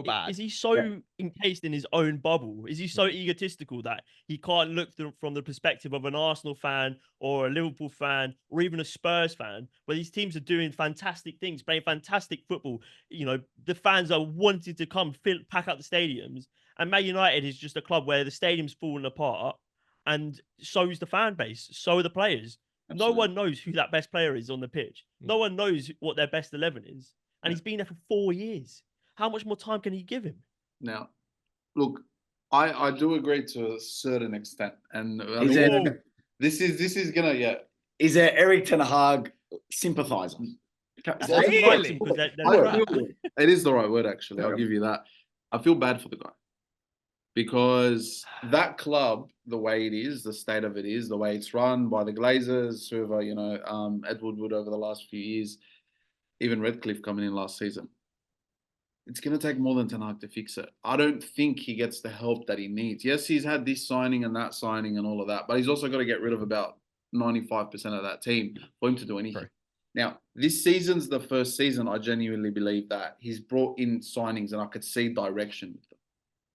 bad. Is he so encased in his own bubble? Is he so egotistical that he can't look from the perspective of an Arsenal fan or a Liverpool fan or even a Spurs fan, where these teams are doing fantastic things, playing fantastic football? You know, the fans are wanting to come pack out the stadiums, and Man United is just a club where the stadium's falling apart, and so is the fan base, so are the players. Absolutely. No one knows who that best player is on the pitch. No one knows what their best 11 is. And he's been there for 4 years. How much more time can he give him? Now, look, I do agree to a certain extent, and this is gonna Is there Eric Ten Hag sympathizer? Really? It is the right word, actually. I'll give you that. I feel bad for the guy because that club, the way it is, the state of it is, the way it's run by the Glazers, whoever, Ed Woodward over the last few years, even Redcliffe coming in last season. It's going to take more than Ten Hag to fix it. I don't think he gets the help that he needs. Yes, he's had this signing and that signing and all of that, but he's also got to get rid of about 95% of that team for him to do anything. Right. Now, this season's the first season I genuinely believe that he's brought in signings and I could see direction with them.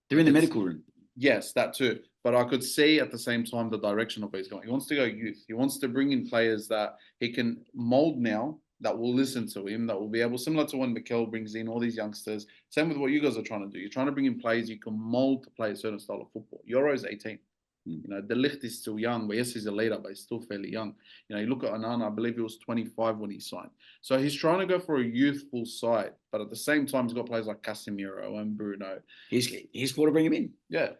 They're in the medical room. Yes, that too. But I could see at the same time the direction of where he's going. He wants to go youth. He wants to bring in players that he can mold now, that will listen to him, that will be able, similar to when Mikel brings in all these youngsters. Same with what you guys are trying to do. You're trying to bring in players you can mold to play a certain style of football. Euro's 18. De Ligt is still young, but yes, he's a leader, but he's still fairly young. You look at Onana, I believe he was 25 when he signed. So he's trying to go for a youthful side, but at the same time, he's got players like Casemiro and Bruno. He's got to bring him in. Yeah,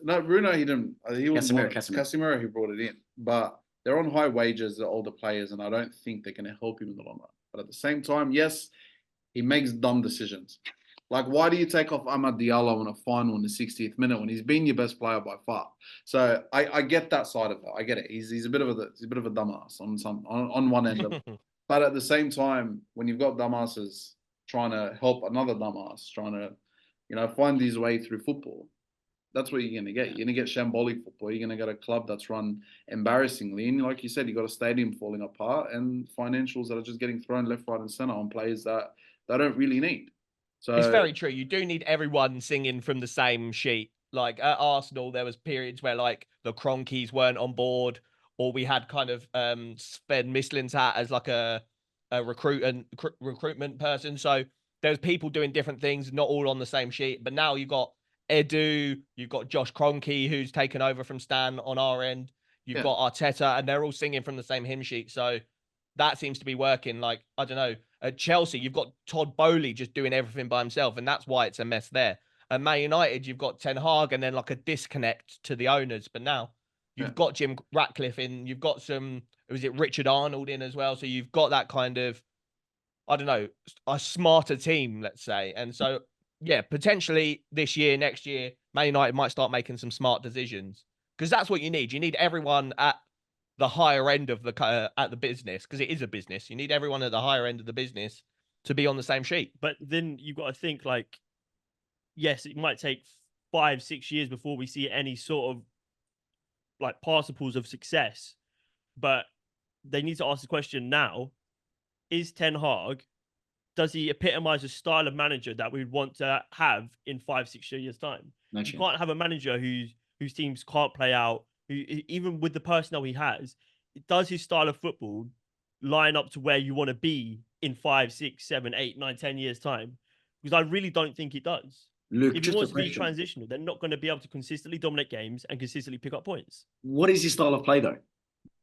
Bruno. He didn't. He was Casemiro. Who brought it in, but they're on high wages, the older players, and I don't think they're going to help him in the long run. But at the same time, yes, he makes dumb decisions. Like, why do you take off Amad Diallo in a final in the 60th minute when he's been your best player by far? So I get that side of it. I get it. He's a bit of a dumbass on one end of it. But at the same time, when you've got dumbasses trying to help another dumbass, trying to find his way through football, that's what you're going to get. You're going to get shambolic football. You're going to get a club that's run embarrassingly. And like you said, you've got a stadium falling apart and financials that are just getting thrown left, right, and center on players that they don't really need. So it's very true. You do need everyone singing from the same sheet. Like at Arsenal, there was periods where like the Cronkies weren't on board, or we had kind of Sven Mislintat as like a recruitment person. So there's people doing different things, not all on the same sheet. But now you've got Edu, you've got Josh Kroenke, who's taken over from Stan on our end. You've got Arteta, and they're all singing from the same hymn sheet. So that seems to be working. Like, I don't know, at Chelsea, you've got Todd Bowley just doing everything by himself, and that's why it's a mess there. At Man United, you've got Ten Hag and then like a disconnect to the owners. But now you've got Jim Ratcliffe in, you've got Richard Arnold in as well. So you've got that kind of, I don't know, a smarter team, let's say. And so, yeah, potentially this year, next year, Man United might start making some smart decisions, because that's what you need. You need everyone at the higher end of the business, because it is a business. You need everyone at the higher end of the business to be on the same sheet. But then you've got to think, like, yes, it might take 5-6 years before we see any sort of like particles of success, but they need to ask the question now: is Ten Hag, does he epitomize a style of manager that we'd want to have in 5-6 years time? You can't have a manager whose teams can't play out, who, even with the personnel he has, does his style of football line up to where you want to be in 5, 6, 7, 8, 9, 10 years time? Because I really don't think it does. Luke, if he wants to be transitional, they're not going to be able to consistently dominate games and consistently pick up points. What is his style of play, though?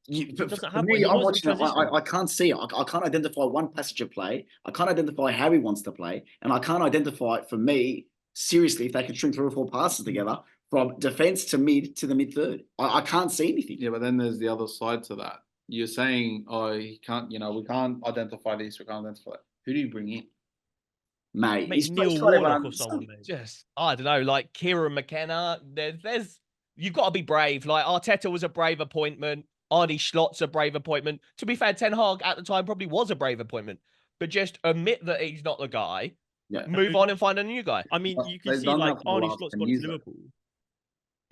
For me, I'm watching it. I can't see it. I can't identify one passage of play. I can't identify how he wants to play. And I can't identify, for me, seriously, if they can string 3 or 4 passes together from defense to the mid third. I can't see anything. Yeah, but then there's the other side to that. You're saying, he can't, we can't identify this, we can't identify that. Who do you bring in? Mate, he's Neil Warnock or someone, mate. Just, I don't know, like Kieran McKenna. There's you've got to be brave. Like Arteta was a brave appointment. Arnie Schlott's a brave appointment. To be fair, Ten Hag at the time probably was a brave appointment. But just admit that he's not the guy. Yeah. Move on and find a new guy. I mean, you can see like Arnie Schlott's gone into Liverpool.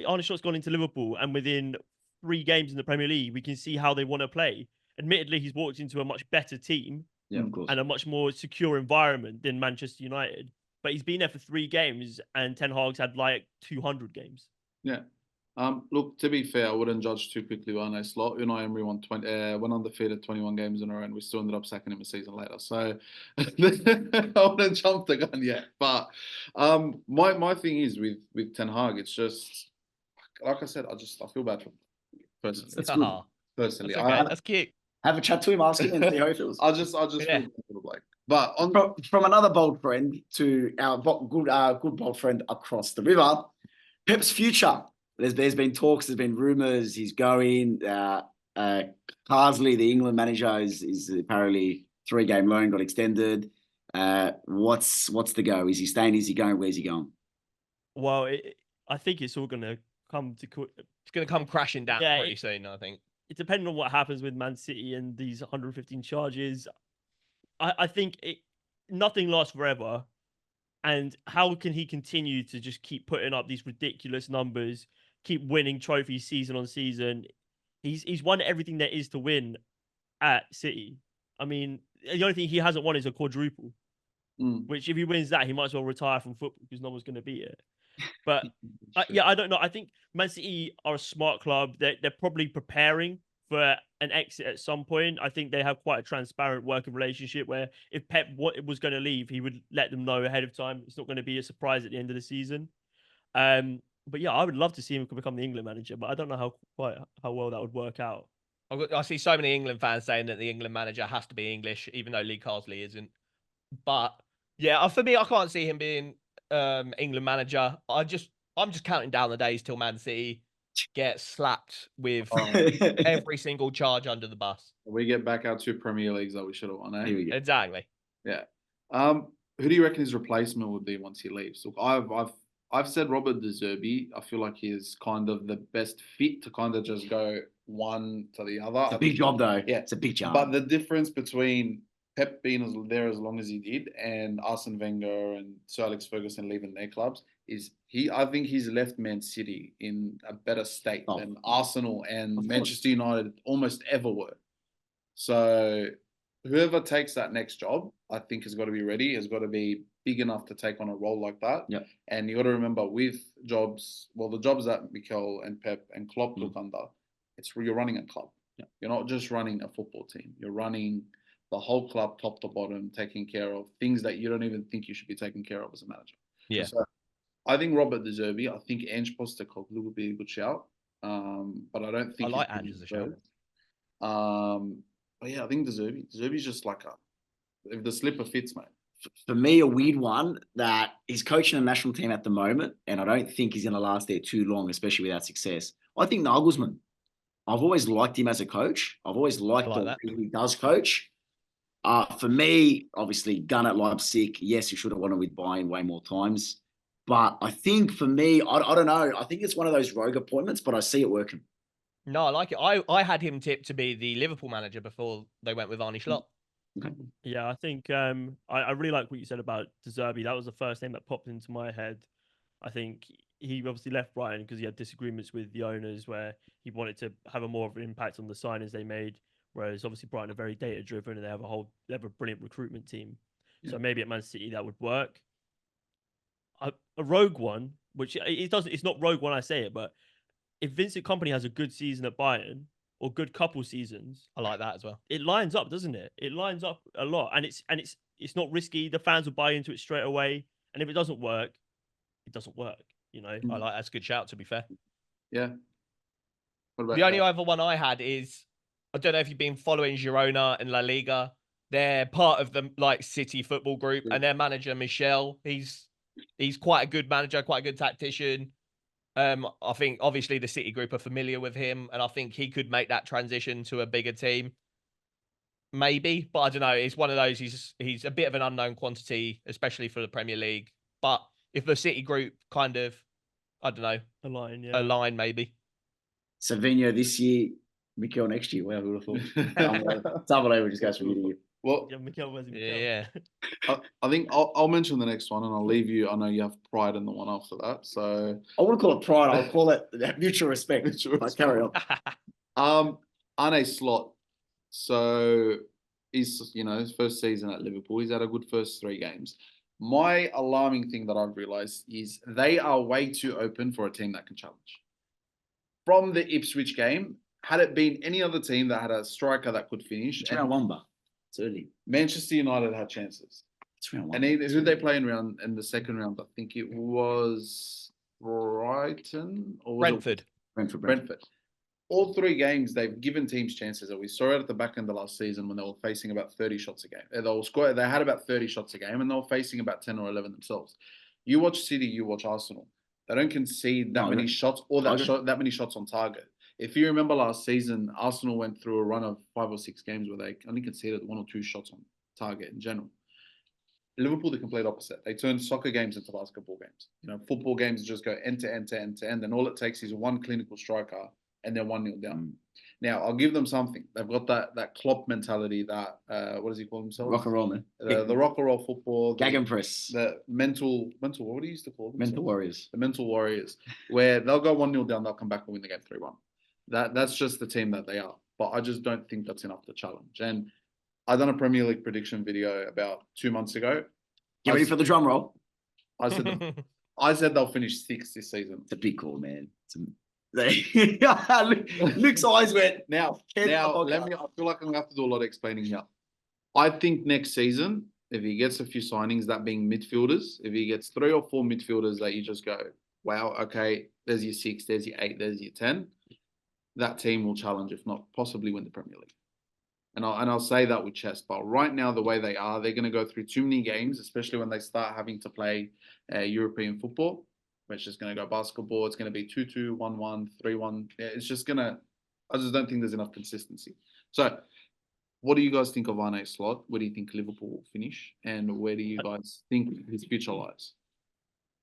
Arnie Schlott's gone into Liverpool, and within 3 games in the Premier League, we can see how they want to play. admittedly, he's walked into a much better team Yeah. Of course. and a much more secure environment than Manchester United. But he's been there for 3 games, and Ten Hag's had like 200 games. Yeah. Look, to be fair, I wouldn't judge too quickly on a slot. Unai Emery won went undefeated 21 games in a row, and we still ended up sacking him a season later. So I wouldn't jump the gun yet. But my thing is with Ten Hag, it's just like I said, I feel bad for him personally. It's good. Personally, That's okay. That's cute. Have a chat to him, ask him, and see how he feels. I just Yeah. feel bad for the bloke. But on From another bold friend to our good bold friend across the river, Pep's future. There's been talks, there's been rumours. He's going. Carsley, the England manager, is apparently 3-game loan got extended. What's the go? Is he staying? Is he going? Where's he going? Well, I think it's all going to come to. It's going to come crashing down Yeah, pretty soon, I think. It depends on what happens with Man City and these 115 charges. I think nothing lasts forever. And how can he continue to just keep putting up these ridiculous numbers, keep winning trophies season on season? He's won everything there is to win at City. I mean, the only thing he hasn't won is a quadruple, which if he wins that, he might as well retire from football because no one's going to beat it. But I don't know. I think Man City are a smart club. They're probably preparing for an exit at some point. I think they have quite a transparent working relationship where if Pep was going to leave, he would let them know ahead of time. It's not going to be a surprise at the end of the season. But yeah, I would love to see him become the England manager, but I don't know how well that would work out. I see so many England fans saying that the England manager has to be English, even though Lee Carsley isn't. But yeah, for me, I can't see him being England manager. I'm just counting down the days till Man City get slapped with every single charge under the bus. we get back our 2 Premier Leagues that we should have won, eh? Here we go. Exactly. Yeah. Who do you reckon his replacement would be once he leaves? Look, I've said Robert De Zerbi. I feel like he is kind of the best fit to kind of just go one to the other. It's a big job, though. Yeah. It's a big job. But the difference between Pep being there as long as he did and Arsene Wenger and Sir Alex Ferguson leaving their clubs is I think he's left Man City in a better state than Arsenal and Manchester United almost ever were. So whoever takes that next job, I think has got to be ready, has got to be big enough to take on a role like that. Yep. And you got to remember with jobs, the jobs that Mikel and Pep and Klopp took under, you're running a club. Yep. You're not just running a football team. You're running the whole club top to bottom, taking care of things that you don't even think you should be taking care of as a manager. Yeah. So I think Robert De Zerbi, I think Ange Postecoglou would be a good shout. But I don't think I like Ange as a shout. But yeah, I think De Zerbi. De Zerbi's just like if the slipper fits, mate. For me, a weird one that he's coaching a national team at the moment, and I don't think he's going to last there too long, especially without success. I think Nagelsmann. I've always liked him as a coach. I've always liked the way he does coach. For me, obviously, gun at Leipzig. Yes, he should have won it with Bayern way more times. But I think for me, I don't know. I think it's one of those rogue appointments, but I see it working. No, I like it. I had him tipped to be the Liverpool manager before they went with Arne Slot. Okay. Yeah, I think I really like what you said about De Zerbi. That was the first name that popped into my head. I think he obviously left Brighton because he had disagreements with the owners where he wanted to have a more of an impact on the signings they made. Whereas obviously Brighton are very data driven and they have a brilliant recruitment team. Yeah. So maybe at Man City that would work. A rogue one, which it's not rogue when I say it, but if Vincent Kompany has a good season at Bayern or good couple seasons, I like that as well. It lines up, doesn't it? It lines up a lot, and it's not risky. The fans will buy into it straight away, and if it doesn't work, it doesn't work. You know, I like that's a good shout. To be fair, yeah. The only other one I had is I don't know if you've been following Girona and La Liga. They're part of the City football group, and their manager Michel, he's quite a good manager, quite a good tactician. I think obviously the City group are familiar with him, and I think he could make that transition to a bigger team. Maybe, but I don't know. It's one of those. He's a bit of an unknown quantity, especially for the Premier League. But if the City group kind of, I don't know, align maybe. Savinho this year, Mikel next year. Wow, who would have thought? It's unbelievable. Just goes from year to year. Well, yeah, Mikel was Mikel. Yeah. I think I'll mention the next one, and I'll leave you. I know you have pride in the one after that, so I wouldn't call it pride. I'll call it mutual respect. Carry on. Arne Slot. So he's, his first season at Liverpool. He's had a good first 3 games. My alarming thing that I've realised is they are way too open for a team that can challenge. From the Ipswich game, had it been any other team that had a striker that could finish, It's round 1, but it's early. Manchester United had chances. It's round 1. And who they play in the second round? I think it was Brighton or was it Brentford. All 3 games, they've given teams chances. And we saw it at the back end of last season when they were facing about 30 shots a game. They had about 30 shots a game, and they were facing about 10 or 11 themselves. You watch City, you watch Arsenal. They don't concede that many shots or that many shots on target. If you remember last season, Arsenal went through a run of 5 or 6 games where they only conceded 1 or 2 shots on target in general. Liverpool, the complete opposite. They turn soccer games into basketball games. Football games just go end to end to end to end, and all it takes is one clinical striker, and they're 1-0 down. Now, I'll give them something. They've got that Klopp mentality, that what does he call himself? Rock and roll, man. The rock and roll football. Gegenpress. The mental, what do you used to call them? Mental warriors. The mental warriors, where they'll go 1-0 down, they'll come back and win the game 3-1. That's just the team that they are. But I just don't think that's enough to challenge. And I done a Premier League prediction video about 2 months ago. Get ready for the drum roll. I said they'll finish 6th this season. It's a big call, man. Luke's eyes went. Now, I feel like I'm gonna have to do a lot of explaining here. I think next season, if he gets a few signings, that being midfielders, if he gets 3 or 4 midfielders that you just go, wow, okay, there's your 6, there's your 8, there's your 10, that team will challenge, if not possibly win the Premier League. And I'll say that with chest. But right now, the way they are, they're going to go through too many games, especially when they start having to play European football, which is going to go basketball. It's going to be 2-2, 1-1, 3-1. It's just going to, I just don't think there's enough consistency. So what do you guys think of Arne Slot? Where do you think Liverpool will finish? And where do you guys think his future lies?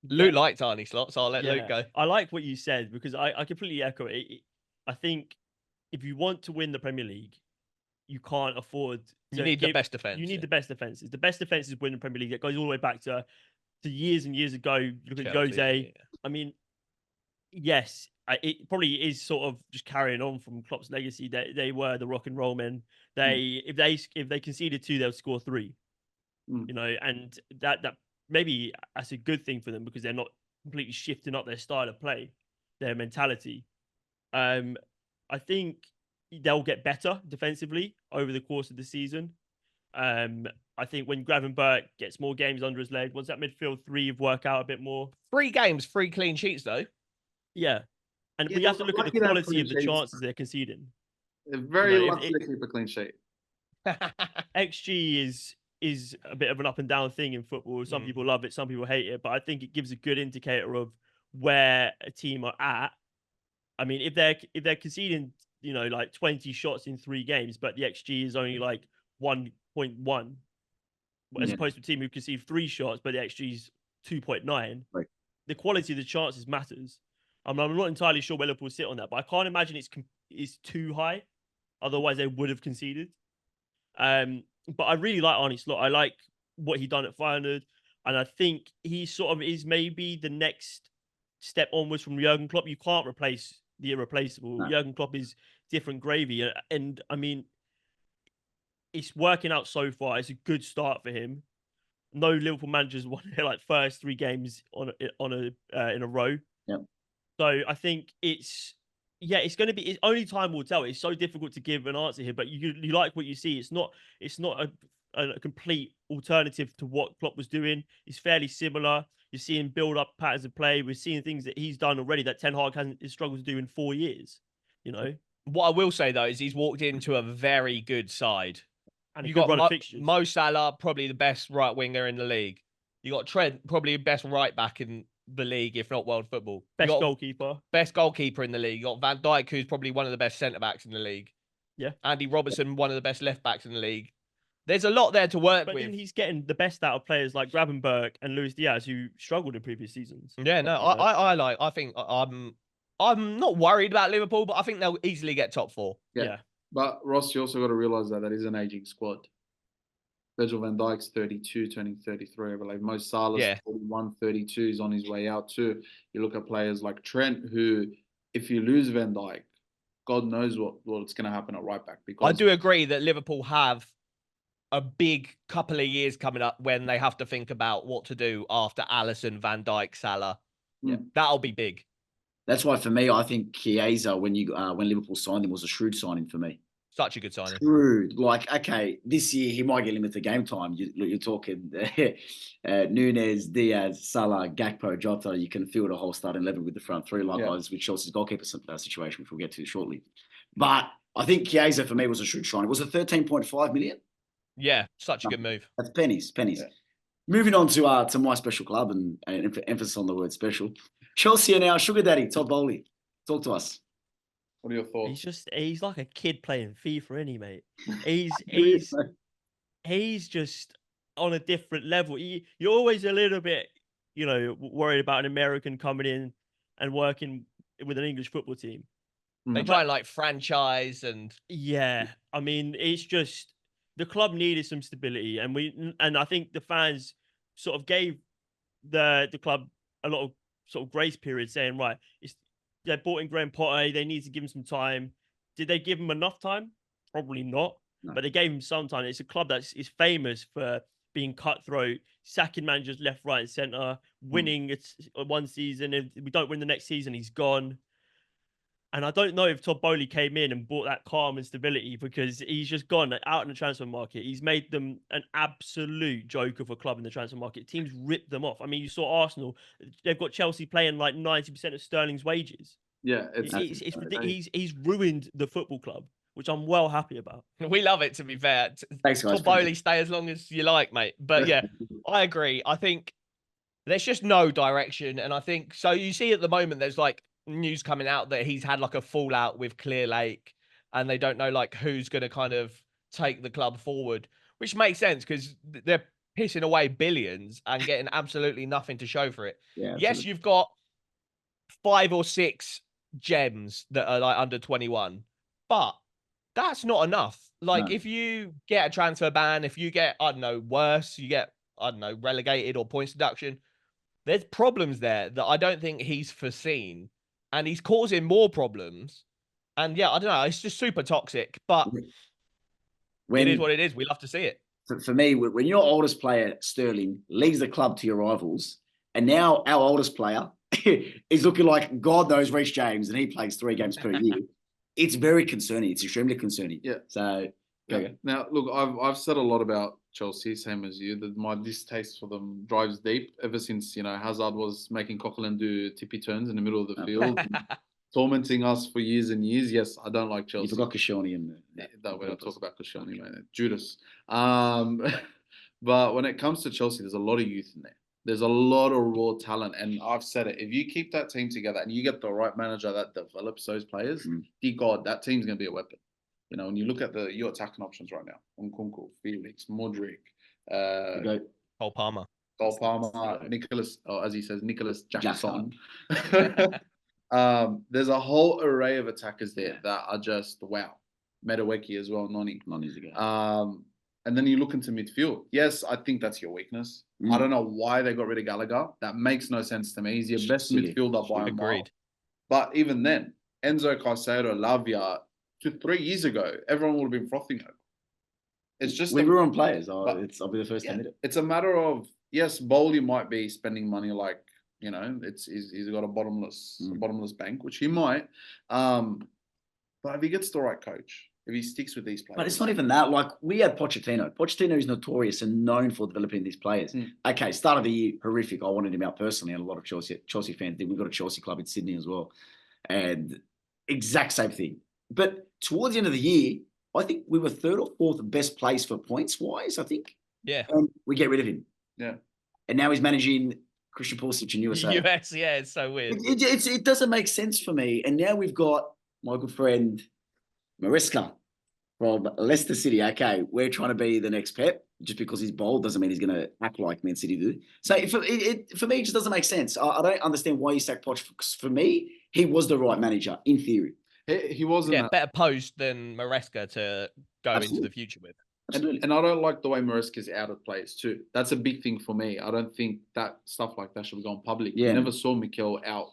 Luke likes Arne Slot, so I'll let Luke go. I like what you said because I completely echo it. I think if you want to win the Premier League, you can't afford to You need the best defense. You need the best defenses. The best defenses win the Premier League. It goes all the way back to years and years ago. Look at Jose. Yeah. I mean, yes, it probably is sort of just carrying on from Klopp's legacy. They were the rock and roll men. If they conceded 2, they'll score 3. And that maybe that's a good thing for them because they're not completely shifting up their style of play, their mentality. I think they'll get better defensively over the course of the season. I think when Gravenberch gets more games under his leg, once that midfield 3 work out a bit more. 3 games, 3 clean sheets though. Yeah. And we have to look at the quality of the chances they're conceding. They're very lucky to keep a clean sheet. XG is a bit of an up and down thing in football. Some people love it, some people hate it, but I think it gives a good indicator of where a team are at. I mean, if they're conceding, like 20 shots in 3 games, but the XG is only like 1.1, as opposed to a team who concede 3 shots, but the XG is 2.9. Right. The quality of the chances matters. I'm not entirely sure where Liverpool sit on that, but I can't imagine it's too high. Otherwise, they would have conceded. But I really like Arne Slot. I like what he done at Feyenoord, and I think he sort of is maybe the next step onwards from Jurgen Klopp. You can't replace the irreplaceable. No. Jurgen Klopp is different gravy, and I mean, it's working out so far. It's a good start for him. No Liverpool managers won their first 3 games in a row. Yep. So I think it's going to be. It's only time will tell. It's so difficult to give an answer here, but you like what you see. It's not a complete alternative to what Klopp was doing. It's fairly similar. You're seeing build up patterns of play. We're seeing things that he's done already that Ten Hag hasn't struggled to do in 4 years. What I will say though is he's walked into a very good side. And you got run of fixtures. Mo Salah, probably the best right winger in the league. You got Trent, probably the best right back in the league, if not world football. Best goalkeeper. Best goalkeeper in the league. You got Van Dijk, who's probably one of the best centre backs in the league. Yeah. Andy Robertson, one of the best left backs in the league. There's a lot there to work with. But then he's getting the best out of players like Gravenberch and Luis Diaz, who struggled in previous seasons. Yeah, no, I think I'm not worried about Liverpool, but I think they'll easily get top 4. Yeah. But Ross, you also got to realise that is an ageing squad. Virgil van Dijk's 32, turning 33, I believe. Mo Salah's 41, 32 is on his way out too. You look at players like Trent, who, if you lose Van Dijk, God knows what's going to happen at right back. Because I do agree that Liverpool have a big couple of years coming up when they have to think about what to do after Alisson, Van Dijk, Salah. Yeah. That'll be big. That's why for me, I think Chiesa, when Liverpool signed him, was a shrewd signing for me. Such a good signing. Shrewd. Like, okay, this year he might get limited game time. You're talking Nunes, Diaz, Salah, Gakpo, Jota. You can field a whole starting 11 with the front three, like I was with Chelsea's goalkeeper situation, which we'll get to shortly. But I think Chiesa for me was a shrewd signing. Was it 13.5 million? Yeah, such a good move. That's pennies. Yeah. Moving on to my special club and emphasis on the word special. Chelsea are now sugar daddy, Todd Bowley. Talk to us. what are your thoughts? He's like a kid playing FIFA, isn't he, mate? He's just on a different level. You're always a little bit, worried about an American coming in and working with an English football team. They try and like franchise and yeah, I mean, it's just the club needed some stability, and I think the fans sort of gave the club a lot of sort of grace period, saying, right, they bought in Graham Potter, they need to give him some time. Did they give him enough time? Probably not, but they gave him some time. It's a club that is famous for being cutthroat, sacking managers left, right, and centre, winning one season. If we don't win the next season, he's gone. And I don't know if Todd Bowley came in and brought that calm and stability, because he's just gone out in the transfer market. He's made them an absolute joke of a club in the transfer market. Teams rip them off. I mean, you saw Arsenal. They've got Chelsea playing like 90% of Sterling's wages. Yeah, He's ruined the football club, which I'm well happy about. we love it, to be fair. Thanks, guys. Todd Bowley, stay as long as you like, mate. But yeah, I agree. I think there's just no direction. And I think, so you see at the moment, there's like news coming out that he's had like a fallout with Clear Lake and they don't know like who's going to kind of take the club forward, which makes sense because they're pissing away billions and getting absolutely nothing to show for it. Yeah, yes, you've got 5 or 6 gems that are like under 21, but that's not enough. Like if you get a transfer ban, if you get, I don't know, worse, you get, I don't know, relegated or points deduction, there's problems there that I don't think he's foreseen. And he's causing more problems. And yeah, I don't know. It's just super toxic, but it is what it is. We love to see it. For me, when your oldest player, Sterling, leaves the club to your rivals, and now our oldest player is looking like God knows Reece James, and he plays 3 games per year, it's very concerning. It's extremely concerning. Yeah. So, okay. Now, look, I've said a lot about Chelsea, same as you, that my distaste for them drives deep ever since, Hazard was making Coquelin do tippy turns in the middle of the field, tormenting us for years and years. Yes, I don't like Chelsea. You forgot Koscielny in there. That we don't talk about Koscielny, mate. Judas. But when it comes to Chelsea, there's a lot of youth in there. There's a lot of raw talent. And I've said it, if you keep that team together and you get the right manager that develops those players, dear God, that team's going to be a weapon. When you look at your attacking options right now, Nkunku, Felix, Modric, Cole Palmer, Nicholas, as he says, Nicholas Jackson. There's a whole array of attackers there that are just wow. Medaweki as well, Noni's again. And then you look into midfield. Yes, I think that's your weakness. I don't know why they got rid of Gallagher. That makes no sense to me. He's your best midfielder by a mile. But even then, Enzo, Caicedo, Lavia, 3 years ago, everyone would have been frothing over. It's just we were on players. I'll be the first to admit it. It's a matter of, yes, Bowley might be spending money like, he's got a bottomless bank, which he might. But if he gets the right coach, if he sticks with these players. But it's not even that. Like, we had Pochettino. Pochettino is notorious and known for developing these players. Okay, start of the year, horrific. I wanted him out personally, and a lot of Chelsea fans did. We've got a Chelsea club in Sydney as well. And exact same thing. But towards the end of the year, I think we were 3rd or 4th best place for points-wise, I think. Yeah. And we get rid of him. Yeah. And now he's managing Christian Pulisic in USA. US, yeah, it's so weird. It doesn't make sense for me. And now we've got my good friend Maresca from Leicester City. Okay, we're trying to be the next Pep. Just because he's bold doesn't mean he's going to act like Man City do. So for me, it just doesn't make sense. I don't understand why you sacked Poch. For me, he was the right manager in theory. He wasn't better post than Maresca to go into the future with. And I don't like the way Maresca's out of players too. That's a big thing for me. I don't think that stuff like that should be gone public. You never saw Mikel out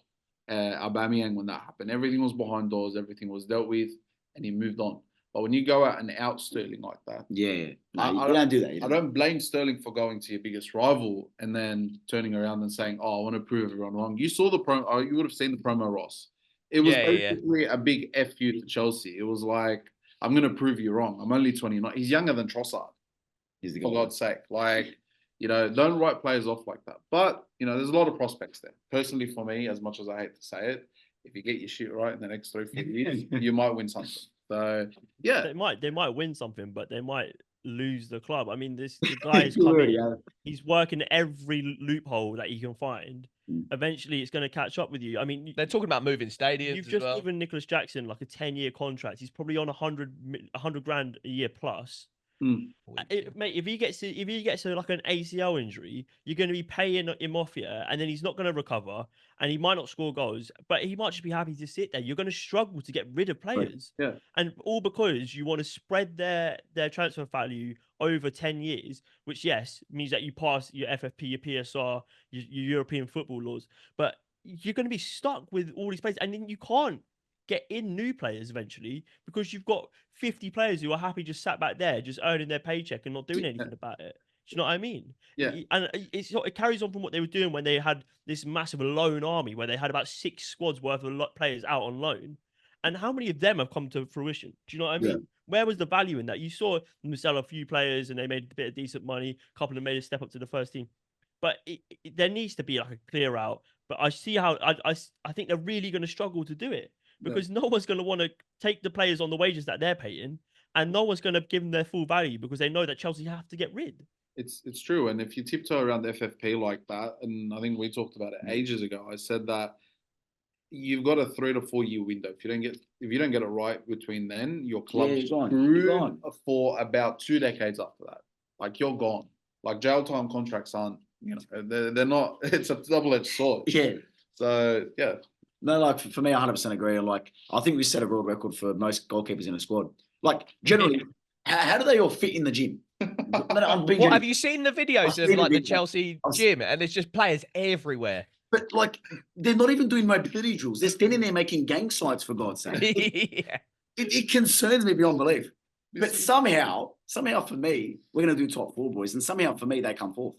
Aubameyang when that happened. Everything was behind doors. Everything was dealt with, and he moved on. But when you go out and out Sterling like that, Yeah. No, I you don't do that. I don't blame Sterling for going to your biggest rival and then turning around and saying, "Oh, I want to prove everyone wrong." You saw the promo. You would have seen the promo, Ross. It was Yeah, yeah. basically a big F you to Chelsea. It was like, "I'm going to prove you wrong. I'm only 29." He's younger than Trossard, He's the for guy. God's sake. Like, don't write players off like that. But there's a lot of prospects there. Personally, for me, as much as I hate to say it, if you get your shit right in the next 3-4 years, you might win something. So yeah, They might win something, but they might lose the club. I mean, the guy is You coming. already have. He's working every loophole that he can find. Mm. Eventually, it's going to catch up with you. I mean, They're talking about moving stadiums you've as just well. given Nicholas Jackson like a 10-year contract. He's probably on 100 grand a year plus. Mate, if he gets like an ACL injury, you're going to be paying him off here, and then he's not going to recover, and he might not score goals, but he might just be happy to sit there. You're going to struggle to get rid of players, yeah. and all because you want to spread their transfer value over 10 years, which yes means that you pass your FFP, your PSR, your European football laws, but you're going to be stuck with all these players, and then you can't get in new players eventually because you've got 50 players who are happy just sat back there, just earning their paycheck and not doing anything about it. Do you know what I mean? Yeah. And it carries on from what they were doing when they had this massive loan army where they had about 6 squads worth of players out on loan. And how many of them have come to fruition? Do you know what I mean? Yeah. Where was the value in that? You saw them sell a few players and they made a bit of decent money. A couple of them made a step up to the first team. But there needs to be like a clear out. But I see how I think they're really going to struggle to do it because no one's going to want to take the players on the wages that they're paying, and no one's going to give them their full value because they know that Chelsea have to get rid. It's true. And if you tiptoe around the FFP like that, and I think we talked about it ages ago, I said that you've got a 3 to 4 year window. If you don't get it right between then, your club's you're gone. screwed You're gone. for about 2 decades after that. Like you're gone. Like jail time contracts aren't, they're not. It's a double-edged sword. Yeah. So yeah. No, like for me, I 100% agree. Like I think we set a world record for most goalkeepers in a squad. Like generally, how do they all fit in the gym? What have you seen the videos of like the Chelsea gym, and there's just players everywhere? But like they're not even doing mobility drills. They're standing there making gang sites for God's sake. Yeah. It concerns me beyond belief. But somehow for me, we're going to do top 4, boys, and somehow for me they come fourth.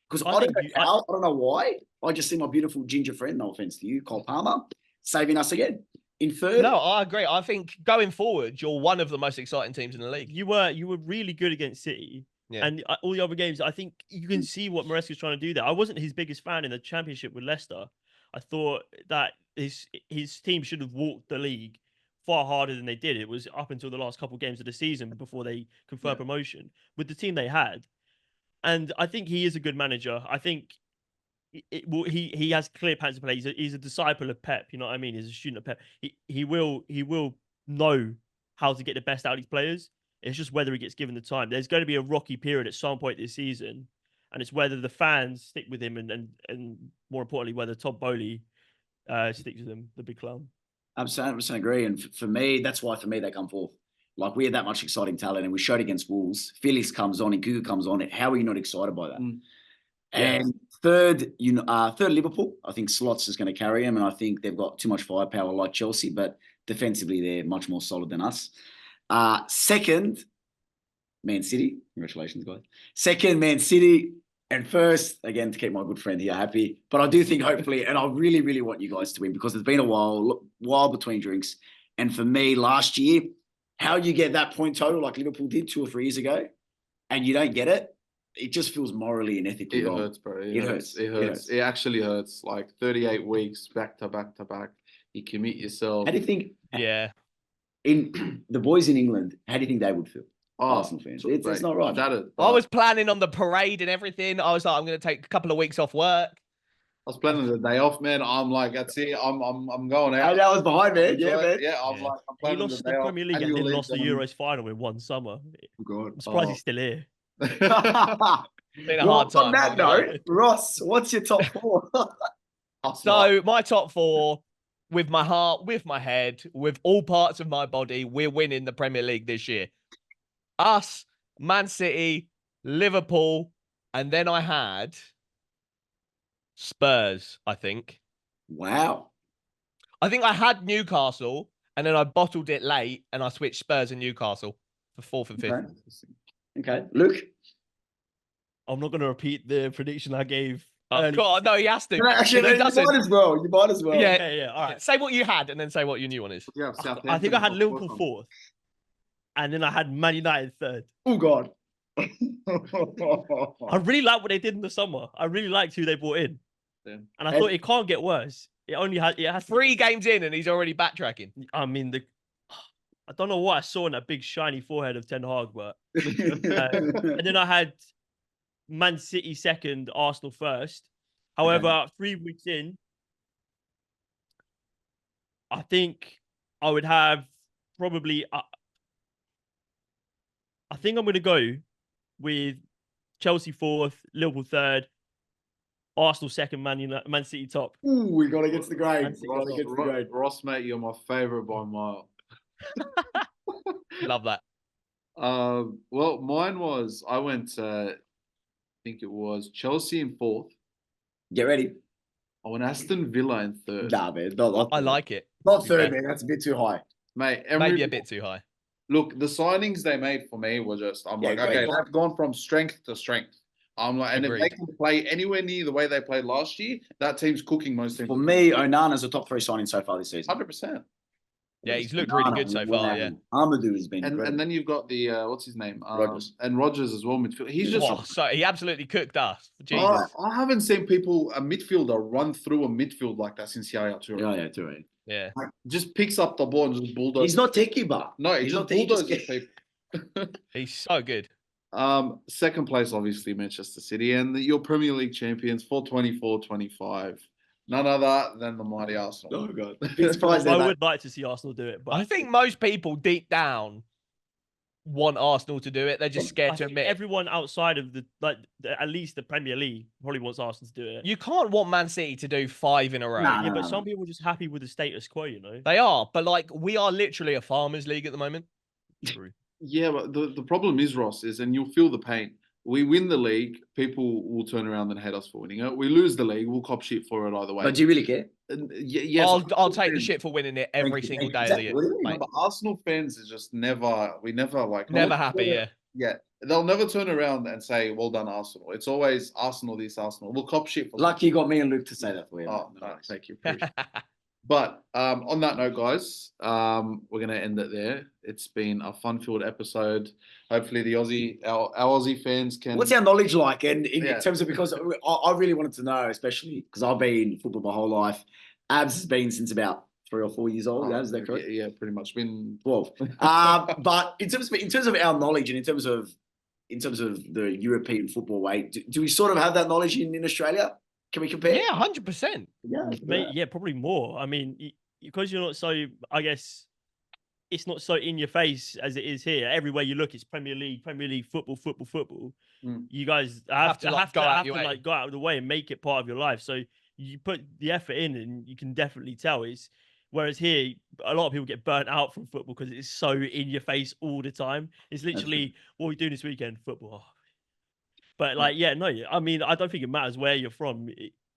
Because I don't know why. I just see my beautiful ginger friend, no offense to you, Cole Palmer, saving us again in third. No, I agree. I think going forward, you're one of the most exciting teams in the league. You were really good against City. Yeah. And all the other games, I think you can see what Maresca's trying to do there. I wasn't his biggest fan in the Championship with Leicester. I thought that his team should have walked the league far harder than they did. It was up until the last couple of games of the season before they confirmed promotion with the team they had. And I think he is a good manager. I think he has clear plans to play. He's a disciple of Pep. You know what I mean? He's a student of Pep. He will know how to get the best out of these players. It's just whether he gets given the time. There's going to be a rocky period at some point this season, and it's whether the fans stick with him and more importantly, whether Todd Bowley sticks with him, the big clown. I'm 100% agree. And for me, that's why for me they come forth. Like we had that much exciting talent, and we showed against Wolves. Felix comes on, and Gugu comes on. How are you not excited by that? And third, third Liverpool. I think Slots is going to carry him, and I think they've got too much firepower like Chelsea, but defensively they're much more solid than us. Second, Man City. Congratulations, guys. Second, Man City. And first, again, to keep my good friend here happy. But I do think hopefully, and I really, really want you guys to win because it's been a while between drinks. And for me, last year, how you get that point total like Liverpool did 2 or 3 years ago, and you don't get it, it just feels morally and ethically wrong. It hurts, bro. It hurts. It actually hurts. Like 38 weeks back to back to back. You commit yourself. How do you think? Yeah. In the boys in England, how do you think they would feel? Oh, Arsenal fans. It's not right. I was planning on the parade and everything. I was like, I'm going to take a couple of weeks off work. I was planning the day off, man. I'm like, that's it. I'm going out. Hey, that was behind, man. Yeah, man. Yeah, I'm like, I'm planning he lost the day Premier League and then lost the Euros final in one summer. Oh, God. I'm surprised he's still here. Been a hard time. On that note, Ross, what's your top 4? So my top 4, with my heart, with my head, with all parts of my body, we're winning the Premier League this year. Us, Man City, Liverpool, and then I had Spurs, I think. Wow. I think I had Newcastle and then I bottled it late and I switched Spurs and Newcastle for fourth and fifth. Okay. Luke? I'm not going to repeat the prediction I gave. Oh, early. God, no, he has to. Actually, If he you doesn't, might as well. You might as well. Yeah. Okay, yeah, all right. say what you had and then say what your new one is. Yeah, I think I had Liverpool fourth, and then I had Man United third. Oh, God. I really like what they did in the summer. I really liked who they brought in, Yeah. and I thought it can't get worse. It has 3 games in and he's already backtracking. I mean, I don't know what I saw in that big shiny forehead of Ten Hag, but and then I had Man City second, Arsenal first. However, 3 weeks in, I think I would have probably. I think I'm going to go with Chelsea fourth, Liverpool third, Arsenal second, Man City top. Ooh, we got to get to the grade. Man City Gotta get to the grade. Ross, mate, you're my favourite by a mile. Love that. Well, mine was I went. I think it was Chelsea in fourth. Get ready. I went Aston Villa in third. Nah, man. Not I like it. Not third, man. That's a bit too high. Mate, Maybe a bit too high. Look, the signings they made for me were just. I'm like, great. okay, they've gone from strength to strength. I'm like, and if they Agreed. can play anywhere near the way they played last year, that team's cooking most teams. For me, Onana's a top 3 signing so far this season. 100%. Yeah, he's looked really good so far. Yeah. Amadou has been incredible. And then you've got the what's his name? Rodgers. And Rodgers as well. Midfield. He's just. Oh, so he absolutely cooked us. Jesus. I haven't seen a midfielder run through a midfield like that since Yaya Toure. Yeah, too right. Yeah. Like, just picks up the ball and just bulldozes. He's not techie, but No, he he's just not. He just bulldozes get- people. He's so good. Second place, obviously, Manchester City, and your Premier League champions for 24-25. None other than the mighty Arsenal. Oh god, bit surprised I there, would like to see Arsenal do it, but I think most people deep down want Arsenal to do it. They're just scared I to think admit it. everyone outside of at least the Premier League probably wants Arsenal to do it. You can't want Man City to do 5 in a row. Nah. Yeah, but some people are just happy with the status quo, you know. They are, but like we are literally a farmers league at the moment. True. Yeah, but the problem is, Ross, and you'll feel the pain. We win the league, people will turn around and hate us for winning it. We lose the league, we'll cop shit for it either way. But do you really care? Yes, I'll take the shit for winning it every single day of the year. No, but Arsenal fans is just never like Never happy, yeah. Yeah, they'll never turn around and say, "Well done, Arsenal." It's always Arsenal this, Arsenal. We'll cop shit for. Lucky you got me and Luke to say that for you. Oh, no, thank you. Appreciate it. But on that note, guys, we're gonna end it there. It's been a fun-filled episode. Hopefully, our Aussie fans can. What's our knowledge like? And in Yeah. terms of, because I really wanted to know, especially because I've been in football my whole life. Abs has been since about 3 or 4 years old. Is that correct? Yeah, pretty much. Been 12. But in terms of our knowledge and in terms of the European football way, do we sort of have that knowledge in Australia? Can we compare? Yeah, 100%. Yeah, probably more. I mean, because you're not so, I guess, it's not so in your face as it is here. Everywhere you look, it's Premier League football. Mm. You guys have to go out of the way and make it part of your life. So you put the effort in, and you can definitely tell. Whereas here, a lot of people get burnt out from football because it's so in your face all the time. It's literally, what are we doing this weekend? Football. But I mean, I don't think it matters where you're from.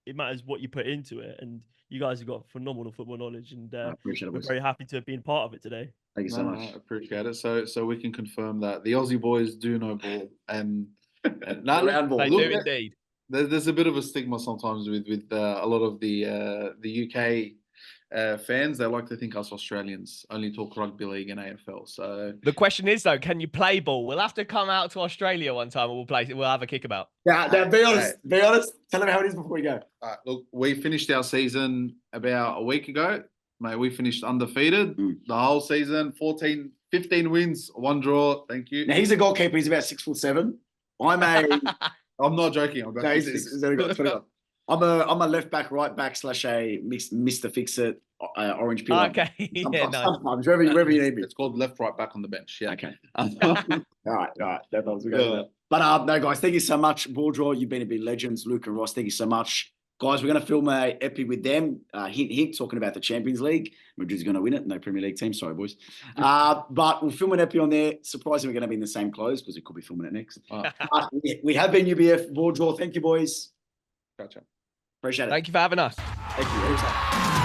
It matters what you put into it. And you guys have got phenomenal football knowledge, and I appreciate it. we're very happy to have been part of it today. Thank you so much. I appreciate it. So we can confirm that the Aussie boys do know ball and Round ball. They look, do indeed. There's a bit of a stigma sometimes with a lot of the UK fans. They like to think us Australians only talk rugby league and AFL. So The question is though, can you play ball? We'll have to come out to Australia one time and we'll have a kickabout. Now, be honest. Be honest. Tell them how it is before we go. look, we finished our season about a week ago. Mate, we finished undefeated the whole season. 15 wins, 1 draw. Thank you. Now he's a goalkeeper. He's about 6'7". I'm not joking. I'm about He's only got 21. I'm a left back, right back / a Mr. Fix-It, orange pillar. Okay. Yeah, nice. Sometimes wherever you need me. It's called left, right, back on the bench. Yeah. Okay. All right. That was good. But no, guys, thank you so much. Ball draw, you've been a bit legends. Luke and Ross, thank you so much. Guys, we're going to film a epi with them. Hint, talking about the Champions League. Madrid's going to win it. No Premier League team. Sorry, boys. But we'll film an epi on there. Surprisingly, we're going to be in the same clothes because we could be filming it next. We have been UBF. Ball draw. Thank you, boys. Gotcha. Appreciate it. Thank you for having us. Thank you.